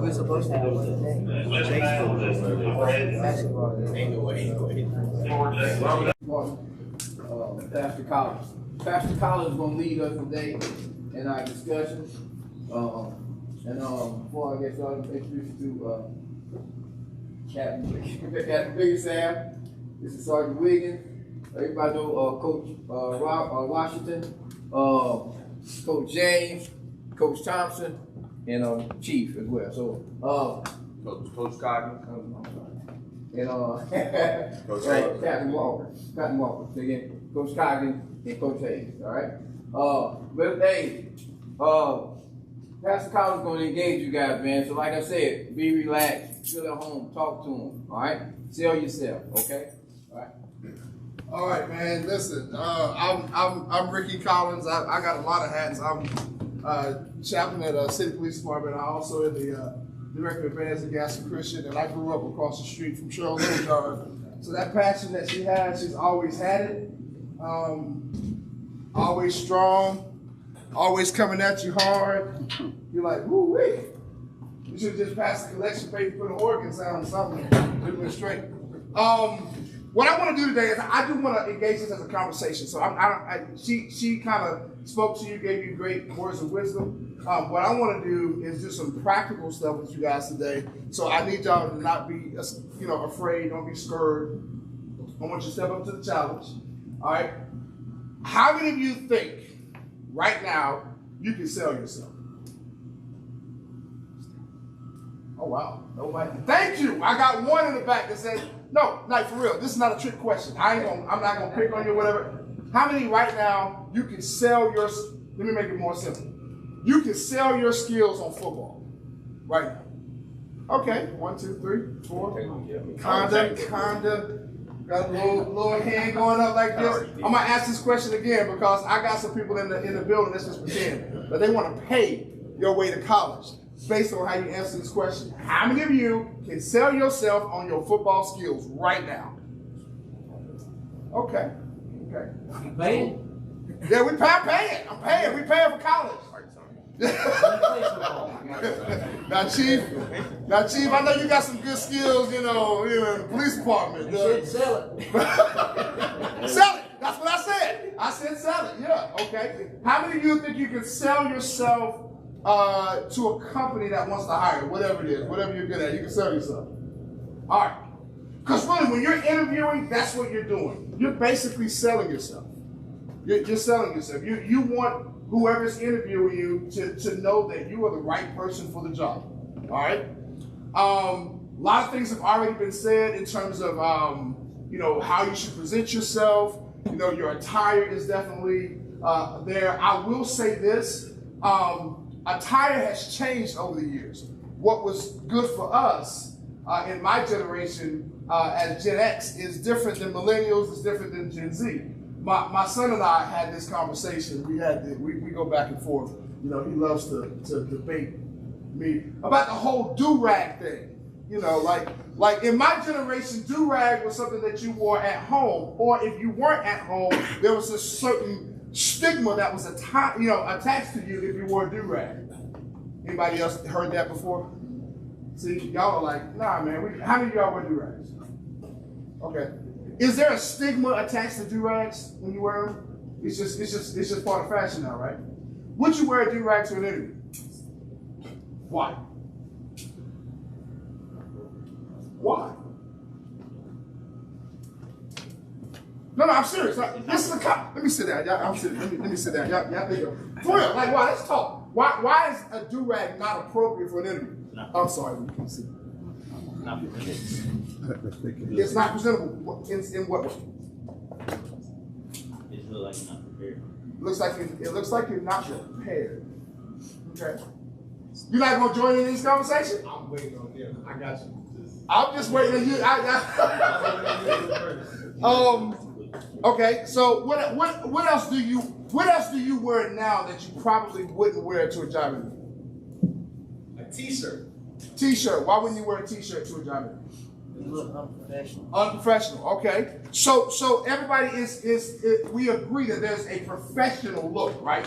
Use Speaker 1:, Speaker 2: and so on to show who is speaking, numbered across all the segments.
Speaker 1: We're supposed to have Pastor Collins. Pastor Collins is going to lead us today in our discussion. Before I get started, introduce you to Captain Big Sam. This is Sergeant Wiggins. Everybody know Coach Washington, Coach James, Coach Thompson, and Chief as well. So
Speaker 2: Coach Coggan.
Speaker 1: And
Speaker 2: Coach
Speaker 1: Captain Walker. So again, Coach Coggan and Coach Hayes. All right. But hey, Pastor Collins is going to engage you guys, man. So like I said, be relaxed, feel at home, talk to him. All right. Sell yourself. Okay. All right.
Speaker 3: All right, man. Listen, I'm Ricky Collins. I got a lot of hats. I'm chaplain at City Police Department. I also am the director of bands at Gaston Christian, and I grew up across the street from Cheryl Littlejohn. So that passion that she has, she's always had it. Always strong, always coming at you hard. You're like, woo wee. You should just pass the collection plate, put an organ sound or something, it went straight. What I want to do today is I do want to engage this as a conversation. So she kind of spoke to you, gave you great words of wisdom. What I want to do is do some practical stuff with you guys today. So I need y'all to not be, afraid. Don't be scared. I want you to step up to the challenge. All right. How many of you think right now you can sell yourself? Oh wow. Nobody. Thank you. I got one in the back that said. No, like for real, this is not a trick question. I'm not gonna pick on you or whatever. How many right now you can sell your, let me make it more simple. You can sell your skills on football, right now. Okay, 1, 2, 3, 4. Kinda. Got a little hand going up like this. I'm gonna ask this question again because I got some people in the building, let's just pretend, that they wanna pay your way to college. Based on how you answer this question. How many of you can sell yourself on your football skills right now? Okay.
Speaker 1: Paying?
Speaker 3: Yeah, we paying. I'm paying. We paying for college. Now, Chief, I know you got some good skills, in the police department.
Speaker 1: You should sell it.
Speaker 3: Sell it. That's what I said. I said sell it. Yeah. Okay. How many of you think you can sell yourself to a company that wants to hire, whatever it is, whatever you're good at, you can sell yourself. All right. Because really, when you're interviewing, that's what you're doing. You're basically selling yourself. You're selling yourself. You want whoever's interviewing you to know that you are the right person for the job. All right. A lot of things have already been said in terms of how you should present yourself. Your attire is definitely there. I will say this. Attire has changed over the years. What was good for us in my generation as Gen X is different than millennials, is different than Gen Z. My son and I had this conversation. We go back and forth. He loves to debate me about the whole do-rag thing. Like in my generation, do-rag was something that you wore at home, or if you weren't at home, there was a certain stigma that was attached to you if you wore a do-rag. Anybody else heard that before? See, y'all are like, nah, man. How many of y'all wear do-rags? Okay. Is there a stigma attached to do-rags when you wear them? It's just part of fashion now, right? Would you wear a do-rag to an interview? Why? Why? No, I'm serious. This is a cop. Let me sit down. I'm serious. Let me sit down. Y'all think for real? Like, why? Let's talk. Why is a do-rag not appropriate for an interview? No. I'm sorry. You can't see.
Speaker 4: Not presentable.
Speaker 3: It's not presentable. In what way?
Speaker 4: It feels like you're not prepared.
Speaker 3: It looks like you're not prepared. Okay. You're not gonna join in this conversation?
Speaker 5: I'm waiting on them. I got you.
Speaker 3: I'm just waiting on you. Okay. So what else do you wear now that you probably wouldn't wear to a job interview?
Speaker 5: A t-shirt.
Speaker 3: T-shirt. Why wouldn't you wear a t-shirt to a job interview?
Speaker 1: It look unprofessional.
Speaker 3: Unprofessional. Okay. So everybody is we agree that there's a professional look, right?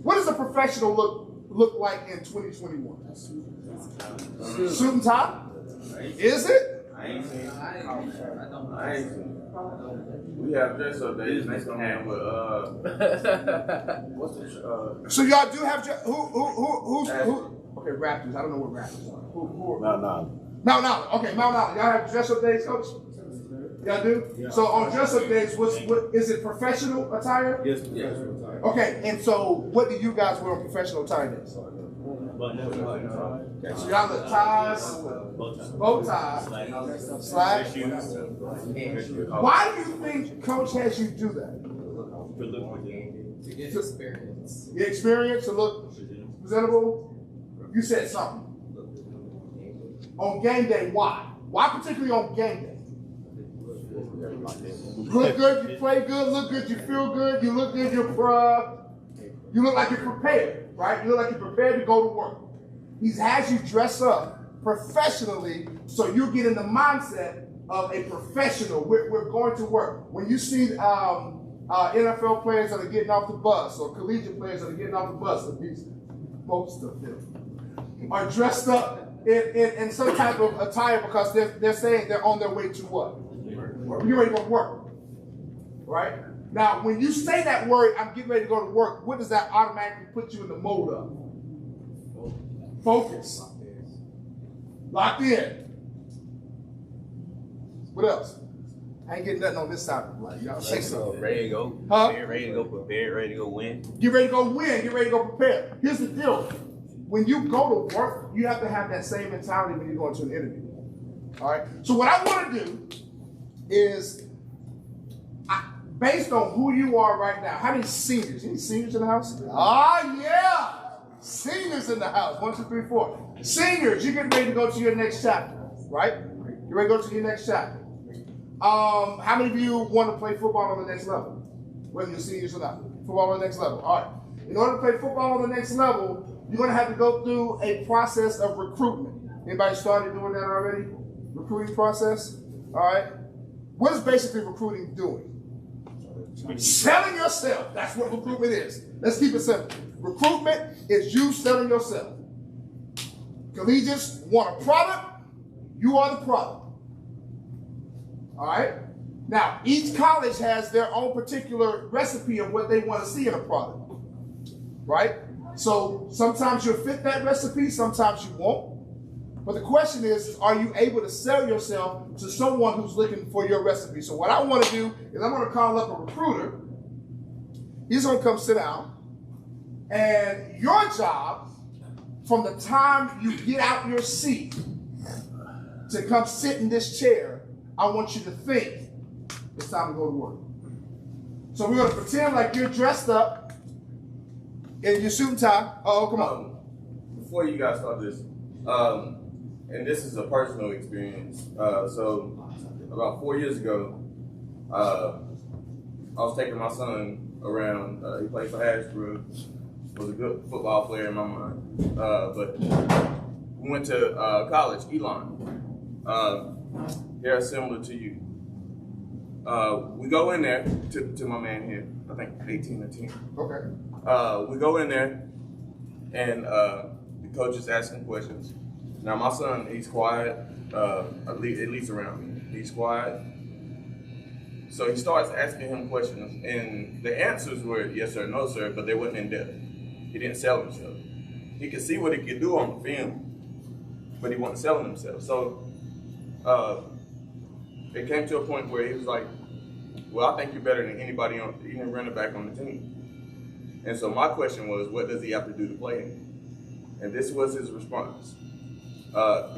Speaker 3: What does a professional look like in 2021? Suit and tie? Is it?
Speaker 2: I ain't seen it. I ain't seen it. We have dress up days next to him with what's this?
Speaker 3: So y'all do have who's okay, Raptors. I don't know what Raptors are. Who
Speaker 4: No.
Speaker 3: Mount Allen. Okay, Mount Allen. Y'all have dress up days, coach? Y'all do?
Speaker 5: Yeah.
Speaker 3: So on dress up days, what is it professional attire?
Speaker 5: Yes,
Speaker 3: Okay, and so what do you guys wear on professional attire days? Okay, so y'all look ties, bow ties, slacks. Why do you think coach has you do that?
Speaker 5: to get experience.
Speaker 3: Your experience to look presentable? You said something. On game day, why? Why particularly on game day? Look good, you play good, look good, you feel good, you look good, you look like you're prepared, right? You look like you're prepared to go to work. He has you dress up professionally so you get in the mindset of a professional. We're going to work. When you see NFL players that are getting off the bus or collegiate players that are getting off the bus, at least most of them are dressed up in some type of attire because they're saying they're on their way to what? You're ready to go to work, right? Now, when you say that word, I'm getting ready to go to work, what does that automatically put you in the mode of? Focus. Locked in. What else? I ain't getting nothing on this side of the line. Y'all say something.
Speaker 4: Ready to go.
Speaker 3: Huh?
Speaker 4: Ready to go prepared, ready to go win.
Speaker 3: Get ready to go win. Get ready to go prepare. Here's the deal. When you go to work, you have to have that same mentality when you go into an interview. All right? So what I want to do is, based on who you are right now, how many seniors? Any seniors in the house? Ah, yeah. Seniors in the house. 1, 2, 3, 4. Seniors, you're getting ready to go to your next chapter, right? You're ready to go to your next chapter. How many of you want to play football on the next level? Whether you're seniors or not. Football on the next level. All right. In order to play football on the next level, you're going to have to go through a process of recruitment. Anybody started doing that already? Recruiting process? All right. What is basically recruiting doing? Selling yourself. That's what recruitment is. Let's keep it simple. Recruitment is you selling yourself. Collegians want a product. You are the product. All right? Now, each college has their own particular recipe of what they want to see in a product. Right? So sometimes you'll fit that recipe, sometimes you won't. But the question is, are you able to sell yourself to someone who's looking for your recipe? So what I want to do is I'm going to call up a recruiter. He's going to come sit down. And your job, from the time you get out your seat to come sit in this chair, I want you to think it's time to go to work. So we're going to pretend like you're dressed up in your suit and tie. Oh, come on.
Speaker 2: Before you guys start this, and this is a personal experience. So about 4 years ago, I was taking my son around. He played for Hasbro, was a good football player in my mind. But we went to college, Elon. They're similar to you. We go in there to my man here, I think 18 or 10.
Speaker 3: Okay.
Speaker 2: We go in there, and the coach is asking questions. Now my son, he's quiet, at least around me. He's quiet. So he starts asking him questions, and the answers were yes sir, no sir, but they wasn't in depth. He didn't sell himself. He could see what he could do on the film, but he wasn't selling himself. So it came to a point where he was like, well, I think you're better than anybody on, even running back on the team. And so my question was, what does he have to do to play? And this was his response.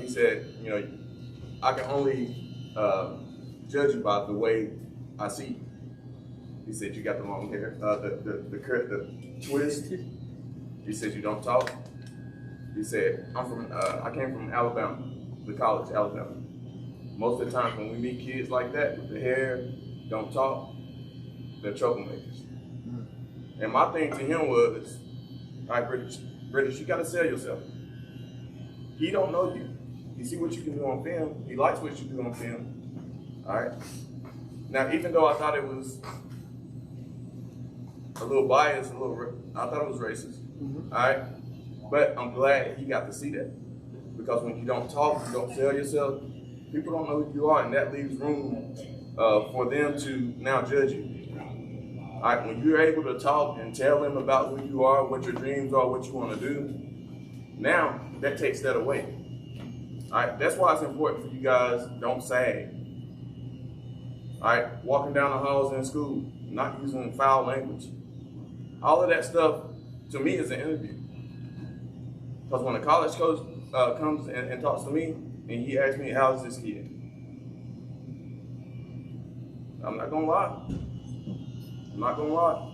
Speaker 2: He said, you know, I can only judge you by the way I see you. He said, you got the long hair, the twist. He said, you don't talk. He said, I came from Alabama, the college, Alabama. Most of the time when we meet kids like that, with the hair, don't talk, they're troublemakers. And my thing to him was, all right, British, you gotta sell yourself. He don't know you. He see what you can do on film. He likes what you do on film. All right. Now, even though I thought it was a little biased, I thought it was racist. All right. But I'm glad he got to see that, because when you don't talk, you don't sell yourself, people don't know who you are, and that leaves room for them to now judge you. All right. When you're able to talk and tell them about who you are, what your dreams are, what you want to do, now that takes that away. All right. That's why it's important for you guys, don't sag. All right. Walking down the halls in school, not using foul language. All of that stuff, to me, is an interview. Because when a college coach comes and talks to me, and he asks me, how's this kid? I'm not gonna lie. I'm not gonna lie.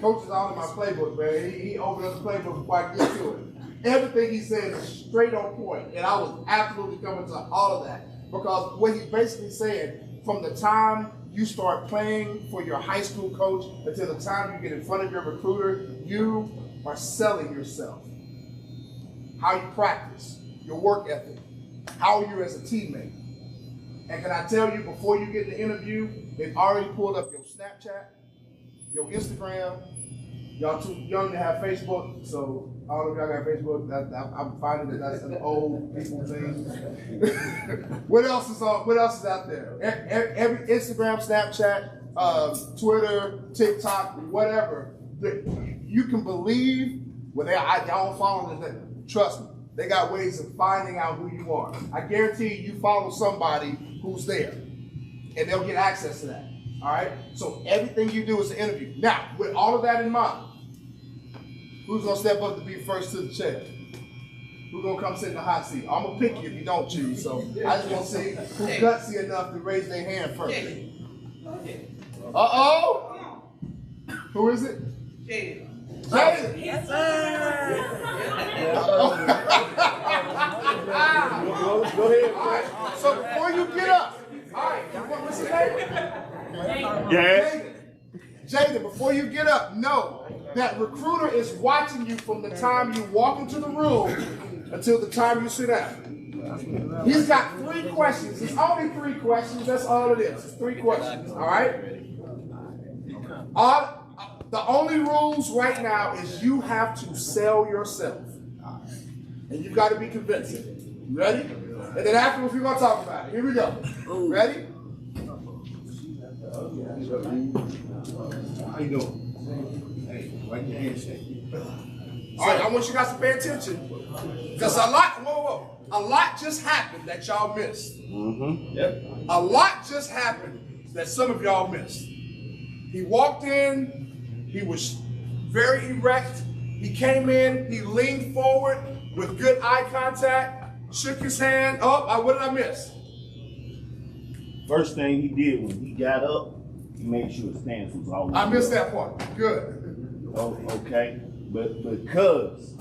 Speaker 3: Coach is all in my playbook, man. He opened up the playbook before I get to it. Everything he said is straight on point, and I was absolutely coming to all of that. Because what he's basically saying, from the time you start playing for your high school coach until the time you get in front of your recruiter, you are selling yourself. How you practice, your work ethic, how are you as a teammate. And can I tell you, before you get the interview, they've already pulled up your Snapchat, your Instagram. Y'all too young to have Facebook, so I don't know if y'all got Facebook. I'm finding that that's an old people thing. What else is out there? Every Instagram, Snapchat, Twitter, TikTok, whatever. You can believe when y'all don't follow them. Trust me, they got ways of finding out who you are. I guarantee you follow somebody who's there, and they'll get access to that. All right? So everything you do is an interview. Now, with all of that in mind, who's gonna step up to be first to the chair? Who's gonna come sit in the hot seat? I'm gonna pick you if you don't choose. So I just wanna see who's gutsy enough to raise their hand first. Uh-oh! Who is it? Jaden. Jaden!
Speaker 6: Yes, sir!
Speaker 3: Go ahead. All right. So before you get up, all right, what's his name?
Speaker 6: Yes.
Speaker 3: Jaden, before you get up, know that recruiter is watching you from the time you walk into the room until the time you sit down. He's got 3 questions. It's only 3 questions. That's all it is. It's 3 questions. All right? The only rules right now is you have to sell yourself. And you've got to be convincing. You ready? And then afterwards, we're going to talk about it. Here we go. Ready?
Speaker 7: How you doing? Hey, why your handshake?
Speaker 3: All right, I want you guys to pay attention. Because a lot just happened that y'all missed. A lot just happened that some of y'all missed. He walked in, he was very erect. He came in, he leaned forward with good eye contact, shook his hand. Oh, what did I miss?
Speaker 6: First thing he did when he got up, he made sure his stance was always
Speaker 3: I missed
Speaker 6: up.
Speaker 3: that part. Good.
Speaker 6: Oh, okay. But because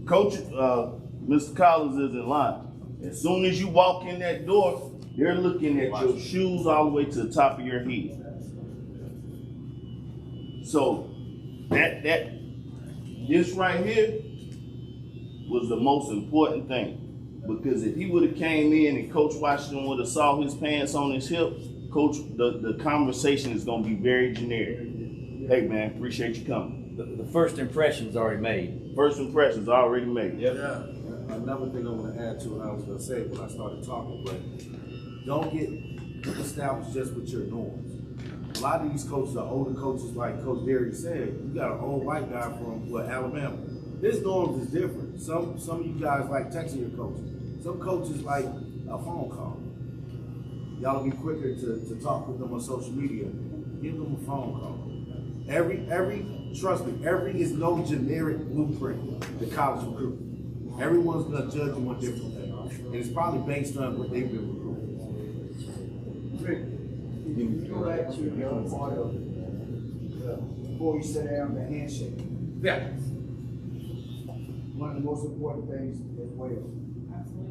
Speaker 6: Coach, Mr. Collins isn't lying. As soon as you walk in that door, they're looking at your shoes all the way to the top of your head. So this right here was the most important thing. Because if he would have came in and Coach Washington would have saw his pants on his hip, Coach, the conversation is going to be very generic. Hey man, appreciate you coming.
Speaker 8: The first impression's already made.
Speaker 6: First impression's already made.
Speaker 7: Yeah. Another thing I want to add to what I was going to say when I started talking, but don't get established just with your norms. A lot of these coaches are older coaches, like Coach Derry said. You got an old white guy from Alabama. His norms is different. Some of you guys like texting your coaches. Some coaches like a phone call. Y'all be quicker to talk with them on social media. Give them a phone call. Trust me, every is no generic blueprint to college recruiting. Everyone's gonna judge them on different things. And it's probably based on what they've been recruiting.
Speaker 9: You go back to the other part of it, before you sit down, the handshake.
Speaker 3: Yeah.
Speaker 9: One of the most important things as well.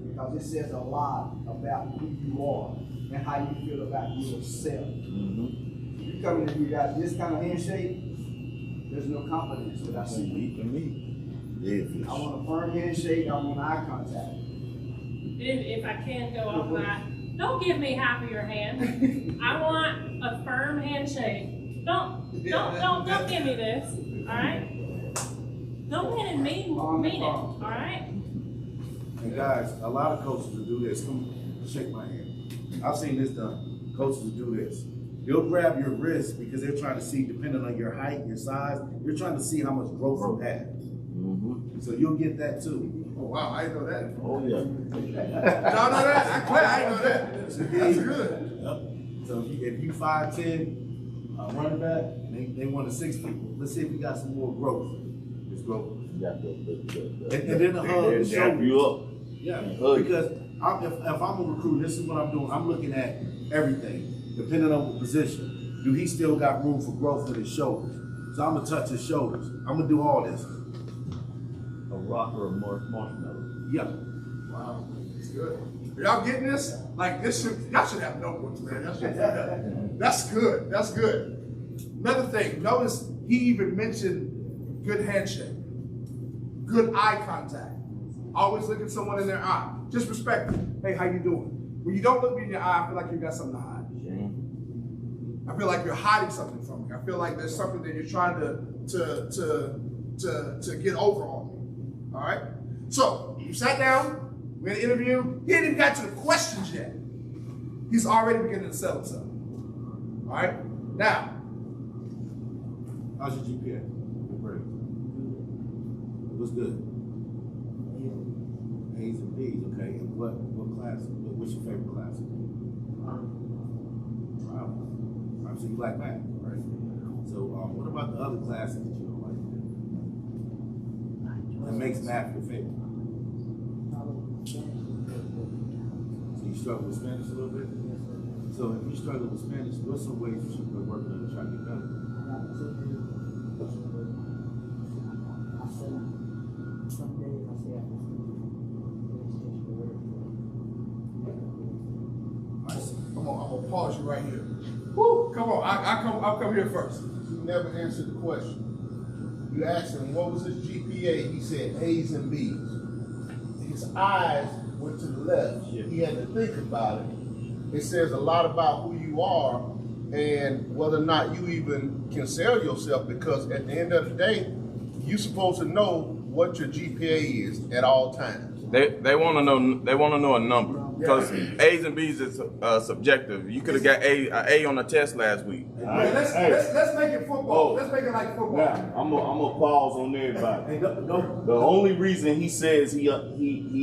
Speaker 9: Because it says a lot about who you are and how you feel about yourself. You come in and you got this kind of handshake, there's no confidence without seeing I want a firm handshake, I want eye contact.
Speaker 10: If I can go off that, don't give me half of your hand. I want a firm handshake. Don't give me this, all right? Don't mean it, mean it, all right?
Speaker 7: And guys, a lot of coaches will do this. Come shake my hand. I've seen this done. Coaches will do this. They'll grab your wrist because they're trying to see, depending on your height, your size, they're trying to see how much growth you have. So you'll get that too.
Speaker 3: Oh wow, I didn't know that.
Speaker 6: Oh yeah.
Speaker 3: No, that. I'm glad I didn't know that. That's good.
Speaker 7: Yep. So if you 5'10", running back, they want a 6 people. Let's see if you got some more growth. It's growth.
Speaker 6: You got the
Speaker 7: And then the hug, the
Speaker 6: dap you up.
Speaker 7: Yeah,
Speaker 6: Hug.
Speaker 7: because if I'm a recruit, this is what I'm doing. I'm looking at everything, depending on the position. Do he still got room for growth in his shoulders? So I'm gonna touch his shoulders. I'm gonna do all this.
Speaker 6: A rock or a marshmallow.
Speaker 7: Yeah.
Speaker 3: Wow, it's good. Are y'all getting this? Like this y'all should have notebooks, man. That's good. That's good. Another thing, notice he even mentioned good handshake, good eye contact. Always look at someone in their eye. Just respect them. Hey, how you doing? When you don't look me in your eye, I feel like you got something to hide. I feel like you're hiding something from me. I feel like there's something that you're trying to get over on me. All right? So, you sat down, we had an interview, he ain't even got to the questions yet. He's already beginning to sell himself. All right? Now,
Speaker 7: How's your GPA? Great. What's good? A's and B's, okay. And what class? What's your favorite class? Wow. So you like math, right? So what about the other classes that you don't like? That makes math your favorite. So you struggle with Spanish a little bit? So if you struggle with Spanish, what's some ways you should be working on to try to get better?
Speaker 3: come on, I'm gonna pause you right here. Woo, come on, I'll come here first.
Speaker 11: You never answered the question. You asked him what was his GPA. He said A's and B's. His eyes went to the left. He had to think about it. It says a lot about who you are and whether or not you even can sell yourself, because at the end of the day, you're supposed to know what your GPA is at all times.
Speaker 2: They want to know. They want to know a number, because A's and B's is subjective. You could have got an A on the test last week.
Speaker 3: Right, let's make it football. Let's make it like football.
Speaker 6: Now, I'm gonna pause on everybody. The only reason he says he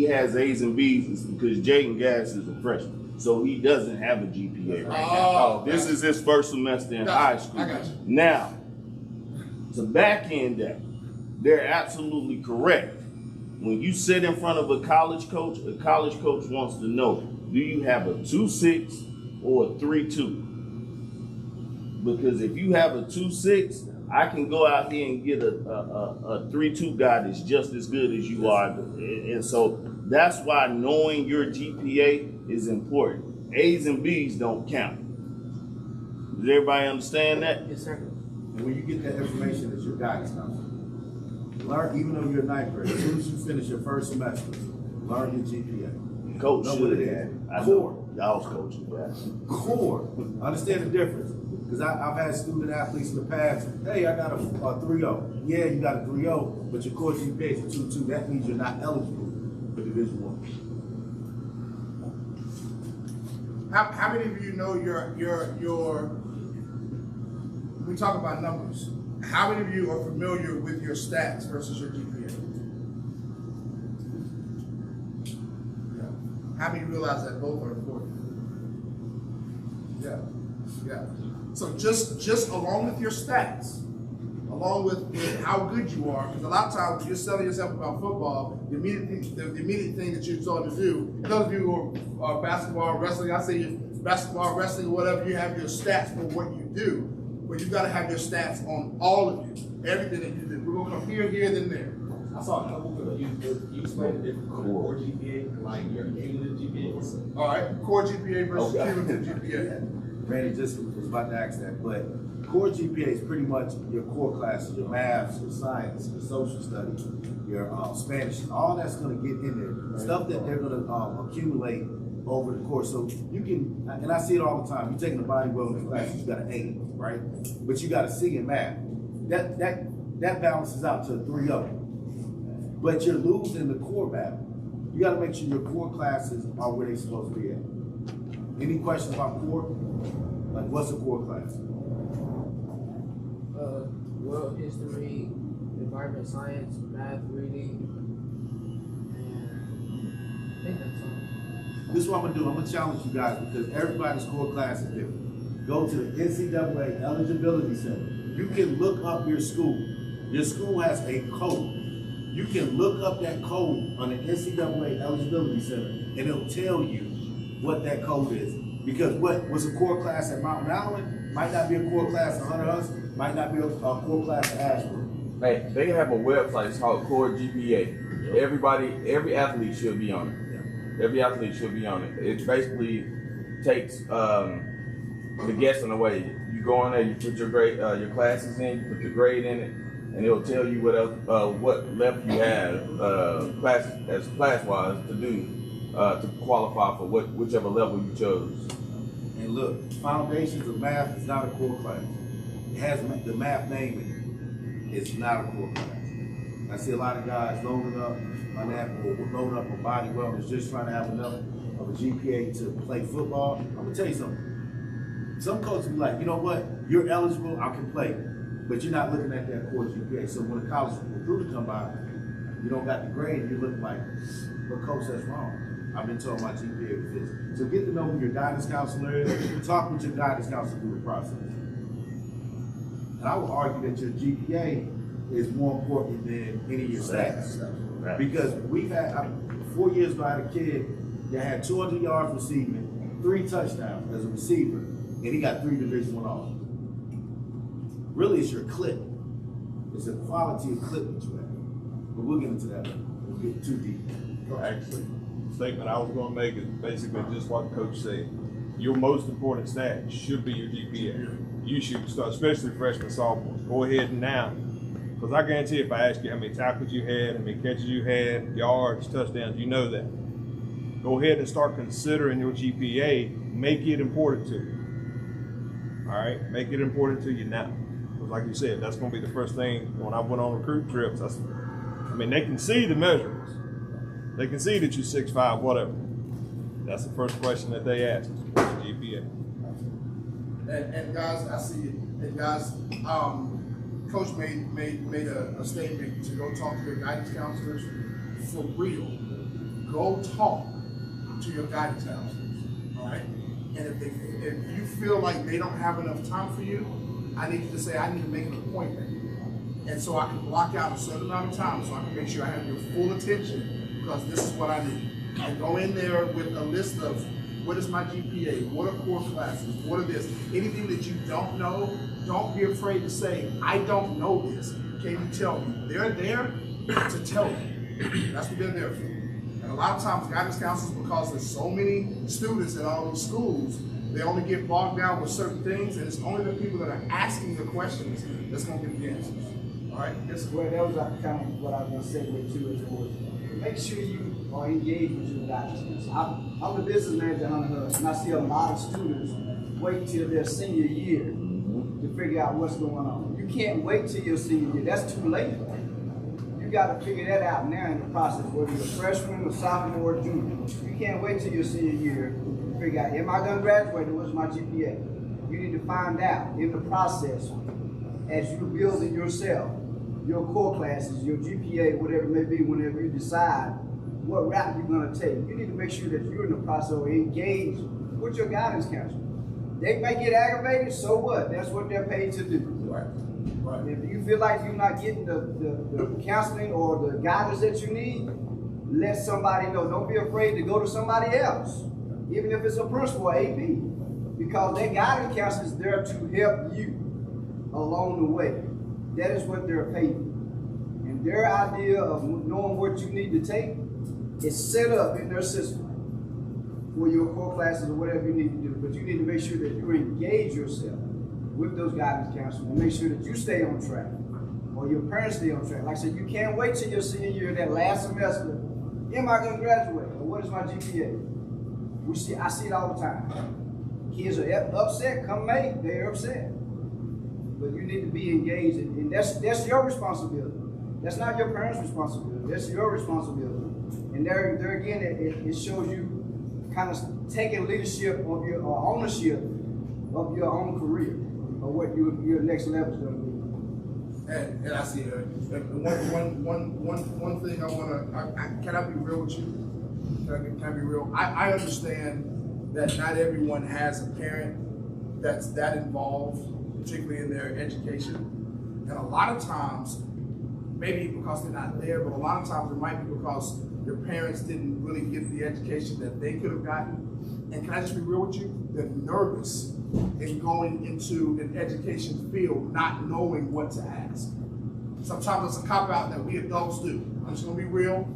Speaker 6: has A's and B's is because Jaden Gass is a freshman, so he doesn't have a GPA right now. This is his first semester in high school.
Speaker 3: I got you.
Speaker 6: Now, to back end that, they're absolutely correct. When you sit in front of a college coach wants to know, do you have a 2.6 or a 3.2? Because if you have a 2.6, I can go out here and get a 3.2 guy that's just as good as you are. And so that's why knowing your GPA is important. A's and B's don't count. Does everybody understand that?
Speaker 9: Yes, sir.
Speaker 7: And when you get that information, it's your guidance counselor. Learn, even though you're a ninth grade, as soon as you finish your first semester, learn your GPA.
Speaker 6: Coach
Speaker 7: Know
Speaker 6: should
Speaker 7: what
Speaker 6: have
Speaker 7: it
Speaker 6: had
Speaker 7: is.
Speaker 6: it. I
Speaker 7: Core.
Speaker 6: know. I was coaching.
Speaker 7: Core. Understand the difference. Because I've had student athletes in the past, hey, I got a 3.0. Yeah, you got a 3.0, but your core GPA is a 2.2. That means you're not eligible for Division I.
Speaker 3: How many of you know your we talk about numbers. How many of you are familiar with your stats versus your GPA? Yeah. How many realize that both are important? Yeah. So just along with your stats, along with how good you are, because a lot of times when you're selling yourself about football, the immediate thing that you're told to do, and those of you who are basketball, wrestling, I say basketball, wrestling, whatever, you have your stats for what you do, but you gotta have your stats on all of you, everything that you do. We're gonna come here, then there.
Speaker 5: I saw a couple of you explained the difference between core GPA, like your cumulative GPAs.
Speaker 3: All right, core GPA versus cumulative GPA.
Speaker 7: Randy just was about to ask that, but core GPA is pretty much your core classes, your math, your science, your social studies, your Spanish, all that's gonna get in there. Stuff that they're gonna accumulate over the course. So you can, and I see it all the time, you're taking the bodybuilding class, you got an A, right? But you got a C in math. That balances out to a 3-0. But you're losing the core battle. You gotta make sure your core classes are where they're supposed to be at. Any questions about core? Like, what's a core class?
Speaker 12: World history, environment science, math, reading, and I think that's all.
Speaker 7: This is what I'm gonna do. I'm gonna challenge you guys because everybody's core class is different. Go to the NCAA Eligibility Center. You can look up your school. Your school has a code. You can look up that code on the NCAA Eligibility Center, and it'll tell you what that code is. Because what was a core class at Mountain Island might not be a core class at Hunter House, might not be a core class at Asheville.
Speaker 2: Hey, they have a website. It's called Core GPA. Every athlete should be on it. Every athlete should be on it. It basically takes the guessing away. You go on there, you put your grade, your classes in, you put your grade in it, and it'll tell you what else, what left you have class-wise to do to qualify for whichever level you chose.
Speaker 7: And look, Foundations of Math is not a core class. It has the math name in it. It's not a core class. I see a lot of guys loading up on that or loading up on body wellness, just trying to have enough of a GPA to play football. I'm gonna tell you something. Some coaches be like, you know what? You're eligible, I can play. But you're not looking at that core GPA. So when a college recruiter come by, you don't got the grade, you look like, but coach, that's wrong. I've been told my GPA was this. So get to know who your guidance counselor is. Talk with your guidance counselor through the process. And I would argue that your GPA is more important than any of your stats. Because we've had, 4 years ago, I had a kid that had 200 yards receiving, 3 touchdowns as a receiver, and he got 3 Division I offers. Really, it's your clip. It's the quality of clip that you have. But we'll get into that later. We'll get too deep.
Speaker 13: Actually, the statement I was going to make is basically just what the coach said. Your most important stat should be your GPA. You should start, especially freshman, sophomore. Go ahead and now, because I guarantee if I ask you how many tackles you had, how many catches you had, yards, touchdowns, you know that. Go ahead and start considering your GPA. Make it important to you. All right, make it important to you now. Because like you said, that's going to be the first thing when I went on recruit trips. I mean, they can see the measurements. They can see that you're 6'5", whatever. That's the first question that they ask. What's your GPA?
Speaker 3: And guys, I see it. And guys, Coach made a statement to go talk to your guidance counselors. For real, go talk to your guidance counselors. All right. And if you feel like they don't have enough time for you, I need you to say I need to make an appointment, and so I can block out a certain amount of time so I can make sure I have your full attention. Because this is what I need. And go in there with a list of what is my GPA, what are core classes, what are this, anything that you don't know, don't be afraid to say, I don't know this. Can you tell me? They're there to tell you. That's what they're there for. And a lot of times guidance counselors, because there's so many students at all these schools, they only get bogged down with certain things, and it's only the people that are asking the questions that's going to get the answers. All right? Yes.
Speaker 9: Well, that was kind of what I was going to segue to as well. Make sure you are engaged with your guidance. I'm the business manager at Hunter House, and I see a lot of students wait till their senior year to figure out what's going on. You can't wait till your senior year. That's too late. You got to figure that out now in the process, whether you're a freshman, a sophomore, or junior. You can't wait till your senior year to figure out, am I going to graduate or what's my GPA? You need to find out in the process as you're building yourself, your core classes, your GPA, whatever it may be, whenever you decide what route you're going to take. You need to make sure that you're in the process of engaged with your guidance counselor. They may get aggravated, so what? That's what they're paid to do.
Speaker 3: Right. Right.
Speaker 9: If you feel like you're not getting the counseling or the guidance that you need, let somebody know. Don't be afraid to go to somebody else, even if it's a principal or AP. Because that guidance counselor is there to help you along the way. That is what they're paid. And their idea of knowing what you need to take is set up in their system for your core classes or whatever you need to do. But you need to make sure that you engage yourself with those guidance counselors and make sure that you stay on track or your parents stay on track. Like I said, you can't wait till your senior year, that last semester. Am I going to graduate? Or what is my GPA? I see it all the time. Kids are upset. Come May, they're upset. But you need to be engaged, and that's your responsibility. That's not your parents' responsibility. That's your responsibility. And there again, it shows you kind of taking leadership of your ownership of your own career or what your next level is going to be.
Speaker 3: And I see it. One thing I want to, can I be real with you? Can I be real? I understand that not everyone has a parent that's that involved, particularly in their education. And a lot of times, maybe because they're not there, but a lot of times it might be because your parents didn't really get the education that they could have gotten. And can I just be real with you? They're nervous in going into an education field, not knowing what to ask. Sometimes it's a cop-out that we adults do. I'm just gonna be real.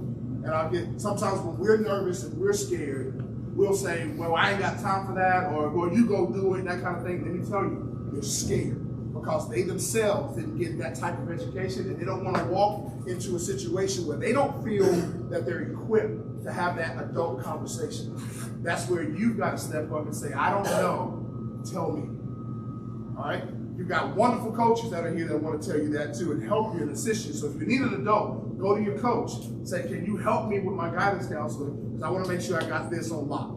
Speaker 3: And sometimes when we're nervous and we're scared, we'll say, well, I ain't got time for that, or well, you go do it, that kind of thing. Let me tell you, they're scared because they themselves didn't get that type of education, and they don't want to walk into a situation where they don't feel that they're equipped to have that adult conversation. That's where you've got to step up and say, I don't know, tell me. All right? You've got wonderful coaches that are here that want to tell you that too and help you and assist you. So if you need an adult, go to your coach. Say, can you help me with my guidance counselor? Because I want to make sure I got this on lock.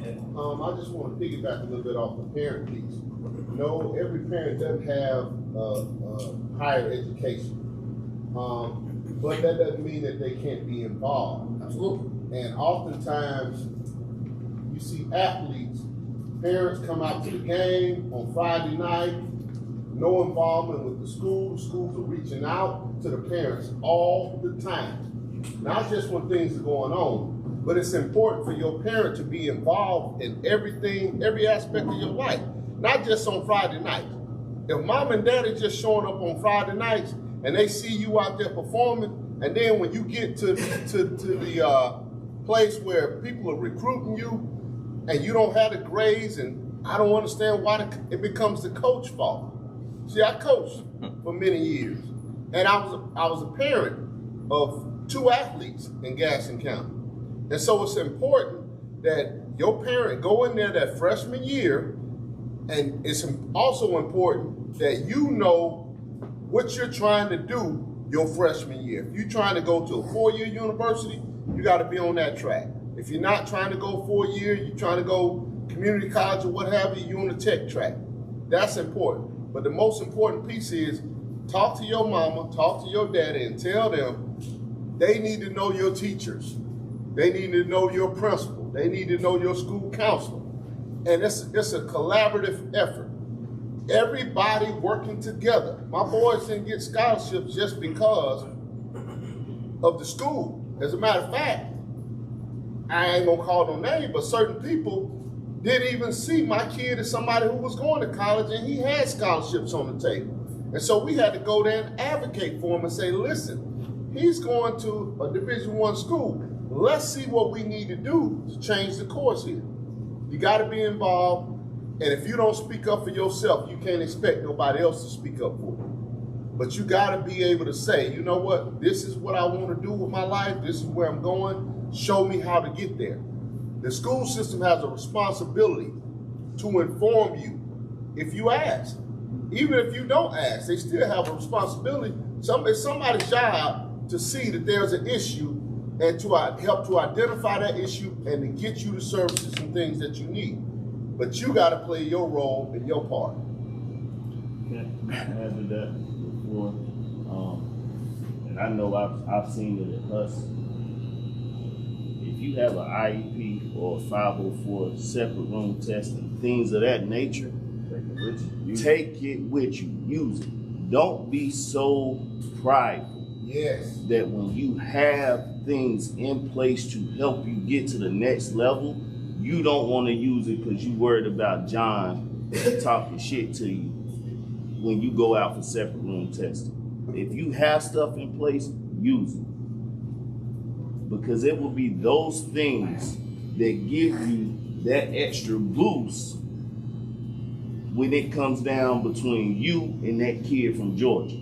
Speaker 11: I just want to piggyback a little bit off the parent piece. No, every parent doesn't have higher education. But that doesn't mean that they can't be involved.
Speaker 3: Absolutely.
Speaker 11: And oftentimes, you see athletes, parents come out to the game on Friday night, no involvement with the school. Schools are reaching out to the parents all the time. Not just when things are going on, but it's important for your parent to be involved in everything, every aspect of your life, not just on Friday nights. If mom and dad are just showing up on Friday nights and they see you out there performing, and then when you get to the place where people are recruiting you and you don't have the grades, and I don't understand why it becomes the coach's fault. See, I coached for many years, and I was a parent of 2 athletes in Gaston County. And so it's important that your parent go in there that freshman year, and it's also important that you know what you're trying to do your freshman year. If you're trying to go to a 4-year university, you got to be on that track. If you're not trying to go 4-year, you're trying to go community college or what have you, you're on the tech track. That's important. But the most important piece is talk to your mama, talk to your daddy, and tell them they need to know your teachers. They need to know your principal. They need to know your school counselor. And it's a collaborative effort. Everybody working together. My boys didn't get scholarships just because of the school. As a matter of fact, I ain't gonna call no name, but certain people didn't even see my kid as somebody who was going to college and he had scholarships on the table. And so we had to go there and advocate for him and say, listen, he's going to a Division I school. Let's see what we need to do to change the course here. You gotta be involved, and if you don't speak up for yourself, you can't expect nobody else to speak up for you. But you gotta be able to say, you know what, this is what I wanna do with my life, this is where I'm going, show me how to get there. The school system has a responsibility to inform you if you ask. Even if you don't ask, they still have a responsibility. It's somebody's job to see that there's an issue and to help to identify that issue and to get you the services and things that you need. But you got to play your role and your part.
Speaker 6: Can I add to that before? And I know I've seen it at us. If you have an IEP or a 504 separate room testing, things of that nature, take it with you, use it. Don't be so prideful.
Speaker 11: Yes.
Speaker 6: That when you have things in place to help you get to the next level, you don't want to use it because you worried about John talking shit to you when you go out for separate room testing. If you have stuff in place, use it. Because it will be those things that give you that extra boost when it comes down between you and that kid from Georgia.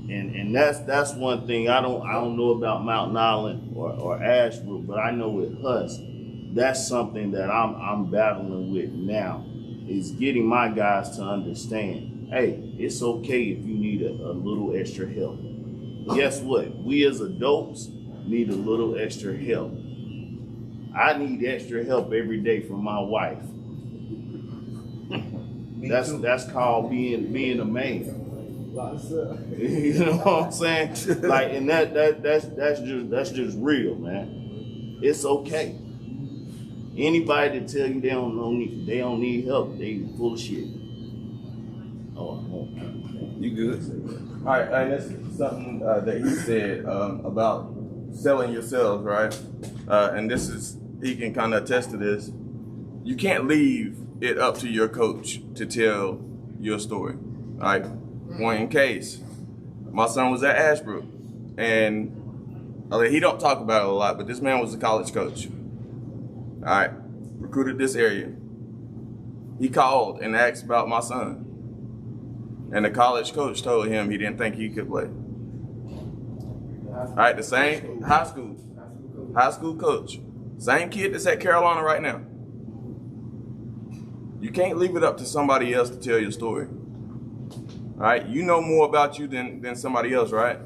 Speaker 6: And that's one thing I don't know about Mountain Island or Ashbrook, but I know with Husk, that's something that I'm battling with now, is getting my guys to understand, hey, it's okay if you need a little extra help. Guess what? We as adults need a little extra help. I need extra help every day from my wife. That's called being a man. You know what I'm saying? Like, and that's just real, man. It's okay. Anybody that tell you they don't need help, they full of shit. Oh,
Speaker 2: you good? All right, and this is something that he said about selling yourselves, right? And this is, he can kind of attest to this. You can't leave it up to your coach to tell your story, all right? One in case, my son was at Ashbrook, and he don't talk about it a lot, but this man was a college coach. All right, recruited this area. He called and asked about my son, and the college coach told him he didn't think he could play. All right, the same high school coach, same kid that's at Carolina right now. You can't leave it up to somebody else to tell your story. All right, you know more about you than somebody else, right?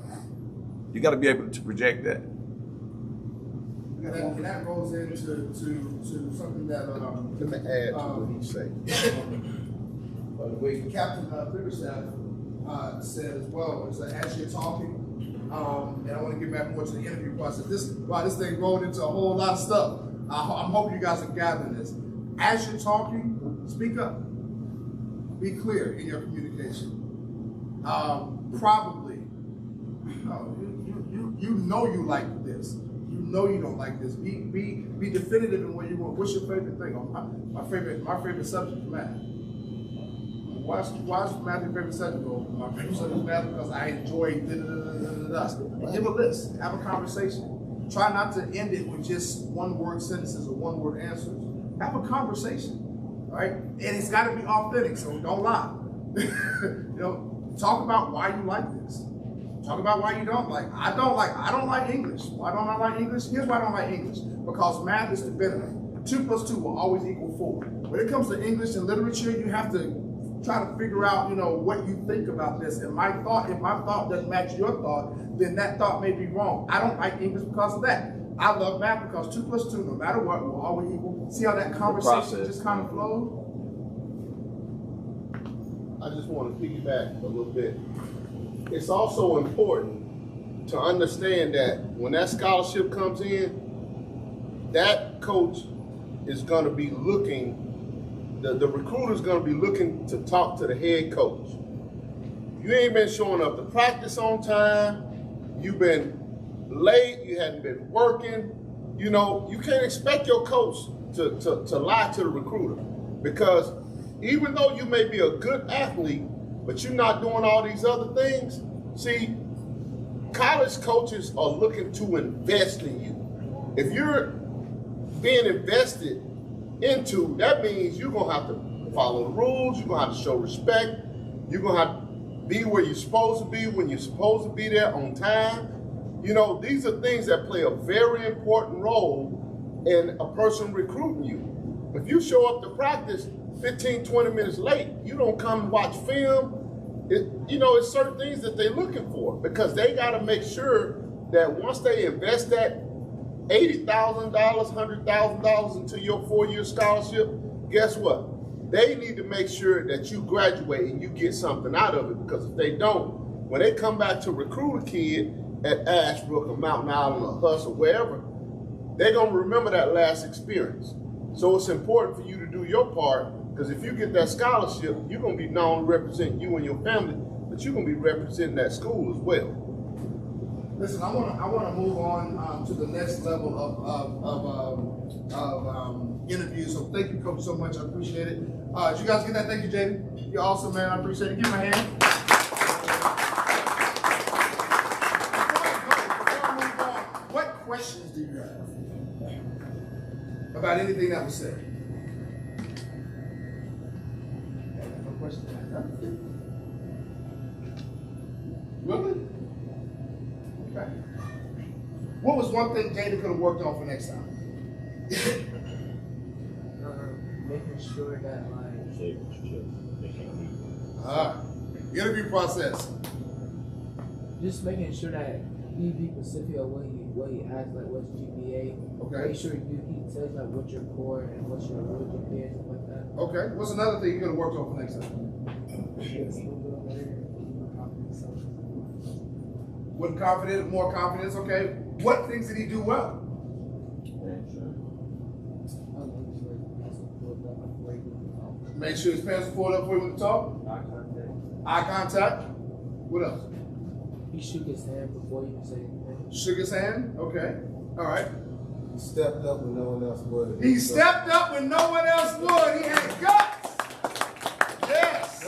Speaker 2: You got to be able to project that.
Speaker 3: And that goes into something that
Speaker 11: let me add to what he said.
Speaker 3: Captain Biggerstaff said as well, is that as you're talking, and I want to get back more to the interview process. This thing rolled into a whole lot of stuff. I'm hoping you guys are gathering this. As you're talking, speak up. Be clear in your communication. Probably, you know you like this. You know you don't like this. Be definitive in what you want. What's your favorite thing? My favorite subject is math. Why is math your favorite subject? Well, my favorite subject is math because I enjoy da-da-da-da-da-da. Give a list. Have a conversation. Try not to end it with just one-word sentences or one-word answers. Have a conversation, all right? And it's got to be authentic, so don't lie. Talk about why you like this. Talk about why you don't like. I don't like English. Why don't I like English? Here's why I don't like English. Because math is definitive. 2 + 2 will always equal 4. When it comes to English and literature, you have to try to figure out, what you think about this. And if my thought doesn't match your thought, then that thought may be wrong. I don't like English because of that. I love math because 2 + 2, no matter what, will always equal. See how that conversation just kind of flows?
Speaker 11: I just want to piggyback a little bit. It's also important to understand that when that scholarship comes in, that coach is going to be looking, the recruiter's going to be looking to talk to the head coach. You ain't been showing up to practice on time. You've been late. You hadn't been working. You can't expect your coach to lie to the recruiter, because even though you may be a good athlete, but you're not doing all these other things. See, college coaches are looking to invest in you. If you're being invested into, that means you're going to have to follow the rules. You're going to have to show respect. You're going to have to be where you're supposed to be when you're supposed to be there on time. These are things that play a very important role in a person recruiting you. If you show up to practice 15, 20 minutes late, you don't come and watch film, it's certain things that they're looking for, because they got to make sure that once they invest that $80,000, $100,000 into your 4-year scholarship, guess what? They need to make sure that you graduate and you get something out of it, because if they don't, when they come back to recruit a kid at Ashbrook or Mountain Island or Husk or wherever, they're going to remember that last experience. So it's important for you to do your part, because if you get that scholarship, you're going to be not only representing you and your family, but you're going to be representing that school as well.
Speaker 3: Listen, I wanna move on to the next level of interviews. So thank you, Coach, so much. I appreciate it. Did you guys get that? Thank you, JD. You're awesome, man. I appreciate it. Give me a hand. Before I move on, what questions do you have about anything that was said? No questions. Really? Okay. What was one thing Jada could have worked on for next time?
Speaker 12: Making sure that
Speaker 3: Interview process.
Speaker 12: just making sure that he be specific of what he asks, like what's GPA.
Speaker 3: Okay.
Speaker 12: Make sure he tells like what's your core and what's your real GPA, stuff like that.
Speaker 3: Okay. What's another thing you could have worked on for next time? Wasn't confident, more confidence. Okay. What things did he do well? Make sure his pants are pulled up before he went to talk. Eye contact. What else?
Speaker 12: He shook his hand before he said anything.
Speaker 3: Shook his hand. Okay. All right.
Speaker 11: He stepped up when no one else would.
Speaker 3: He stepped up when no one else would. He had guts. Yes.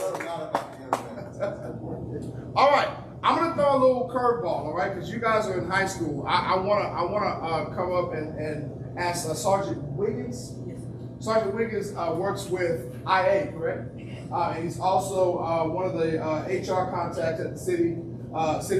Speaker 3: All right. I'm gonna throw a little curveball. All right, because you guys are in high school. I wanna come up and ask Sergeant Wiggins. Sergeant Wiggins works with IA, correct? And he's also one of the HR contacts at the city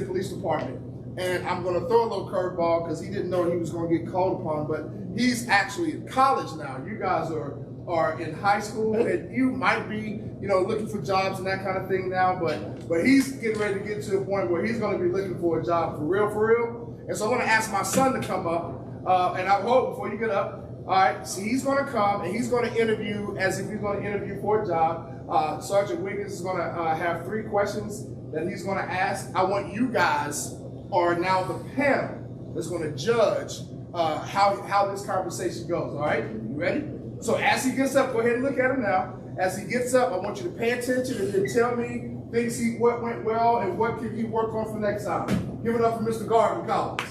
Speaker 3: police department. And I'm going to throw a little curveball because he didn't know he was going to get called upon, but he's actually in college now. You guys are in high school, and you might be, looking for jobs and that kind of thing now, but he's getting ready to get to a point where he's going to be looking for a job for real. And so I'm going to ask my son to come up, and I hope before you get up. All right, so he's going to come and he's going to interview as if he's going to interview for a job. Sergeant Wiggins is going to have 3 questions that he's going to ask. I want you guys are now the panel that's going to judge how this conversation goes. All right, you ready? So as he gets up, go ahead and look at him now. As he gets up, I want you to pay attention and then tell me things what went well and what can he work on for next time. Give it up for Mr. Garvin Collins.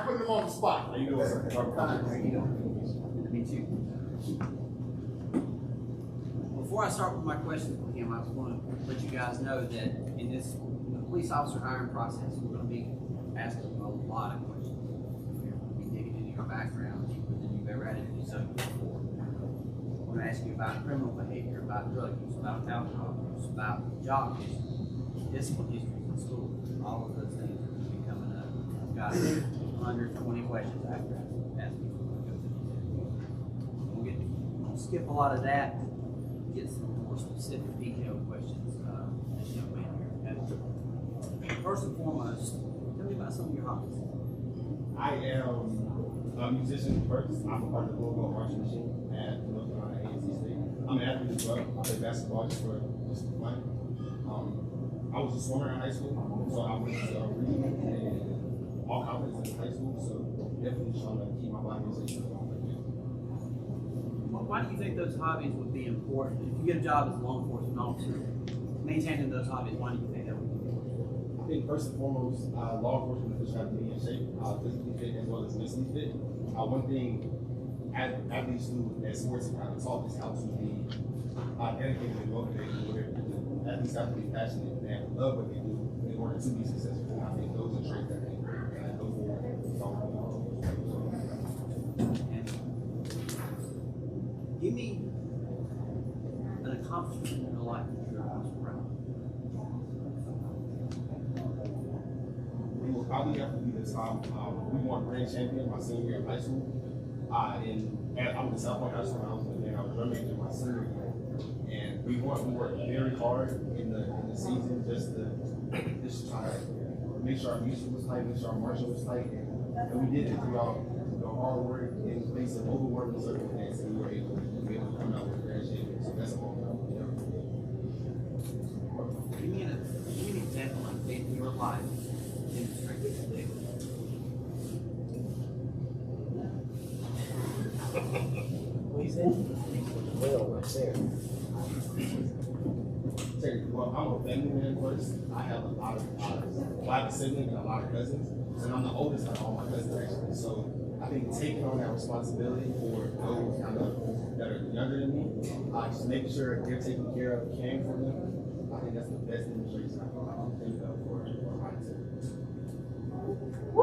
Speaker 3: Putting him on the spot.
Speaker 5: How you doing, sir?
Speaker 14: Me too. Before I start with my questions with him, I just want to let you guys know that in this police officer hiring process, we're going to be asking a lot of questions. We're going to be digging into your background deeper than you've ever had to do something before. We're going to ask you about criminal behavior, about drug use, about alcohol use, about job history, discipline histories in school. All of those things will be coming up. We've got under 20 questions after asking you to go through these interviews. We'll skip a lot of that, get some more specific, detailed questions this young man here. First and foremost, tell me about some of your hobbies.
Speaker 5: I am a musician first. I'm a part of the local marching machine at North Carolina A&T State. I'm an athlete as well. I play basketball just for fun. I was a swimmer in high school, so I went to reading and all conferences in high school, so definitely trying to keep my body in shape.
Speaker 14: Well, why do you think those hobbies would be important? If you get a job as a law enforcement officer, maintaining those hobbies, why do you think that would be important?
Speaker 5: I think first and foremost, law enforcement officials have to be in shape, physically fit as well as mentally fit. One thing athletes do that sports kind of taught is how to be dedicated and motivated to whatever they do. Athletes have to be passionate and love what they do in order to be successful. I think those are traits that they go for.
Speaker 14: Give me an accomplishment in your life that you're most proud of.
Speaker 5: We will probably have to be the time we won grand champion my senior year of high school. I was in South Point High School, and I was drum major my senior year. And we worked very hard in the season just to try to make sure our music was tight, make sure our marching was tight, and we did it throughout the hard work in the face of overworking circumstances, and we were able to come out with grand champion. So that's all.
Speaker 14: Give me an example of in your life demonstrating that.
Speaker 12: What you said? Well, right there.
Speaker 5: Well, I'm a family man first. I have a lot of siblings and a lot of cousins, and I'm the oldest of all my cousins actually. So I think taking on that responsibility for those kind of that are younger than me, just making sure they're taken care of, caring for them. I think that's the best demonstration I can think of for my siblings.
Speaker 3: Woo!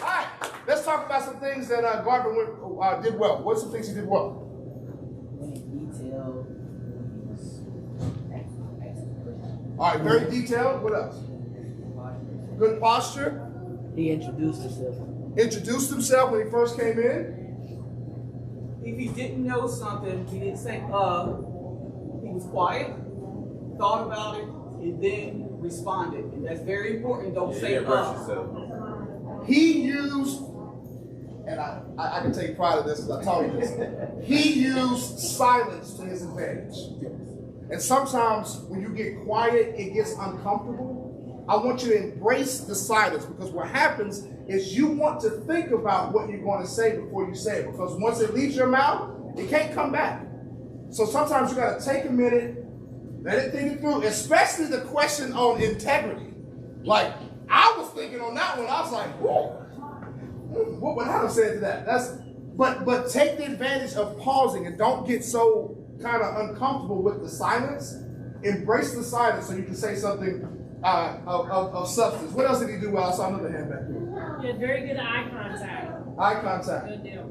Speaker 3: All right, let's talk about some things that Barber did well. What's some things he did well? All right, very detailed. What else? Good posture.
Speaker 12: He introduced himself.
Speaker 3: Introduced himself when he first came in.
Speaker 15: If he didn't know something, he didn't say, he was quiet, thought about it, and then responded. And that's very important. Don't say,
Speaker 3: He used, and I can take pride in this because I taught you this, he used silence to his advantage. And sometimes when you get quiet, it gets uncomfortable. I want you to embrace the silence, because what happens is you want to think about what you're going to say before you say it, because once it leaves your mouth, it can't come back. So sometimes you got to take a minute, let it think it through, especially the question on integrity. Like, I was thinking on that one, I was like, whoa, what would I have said to that? But take the advantage of pausing and don't get so kind of uncomfortable with the silence. Embrace the silence so you can say something of substance. What else did he do well? I saw another hand back there.
Speaker 10: He had very good eye contact.
Speaker 3: Eye contact.
Speaker 10: Good deal.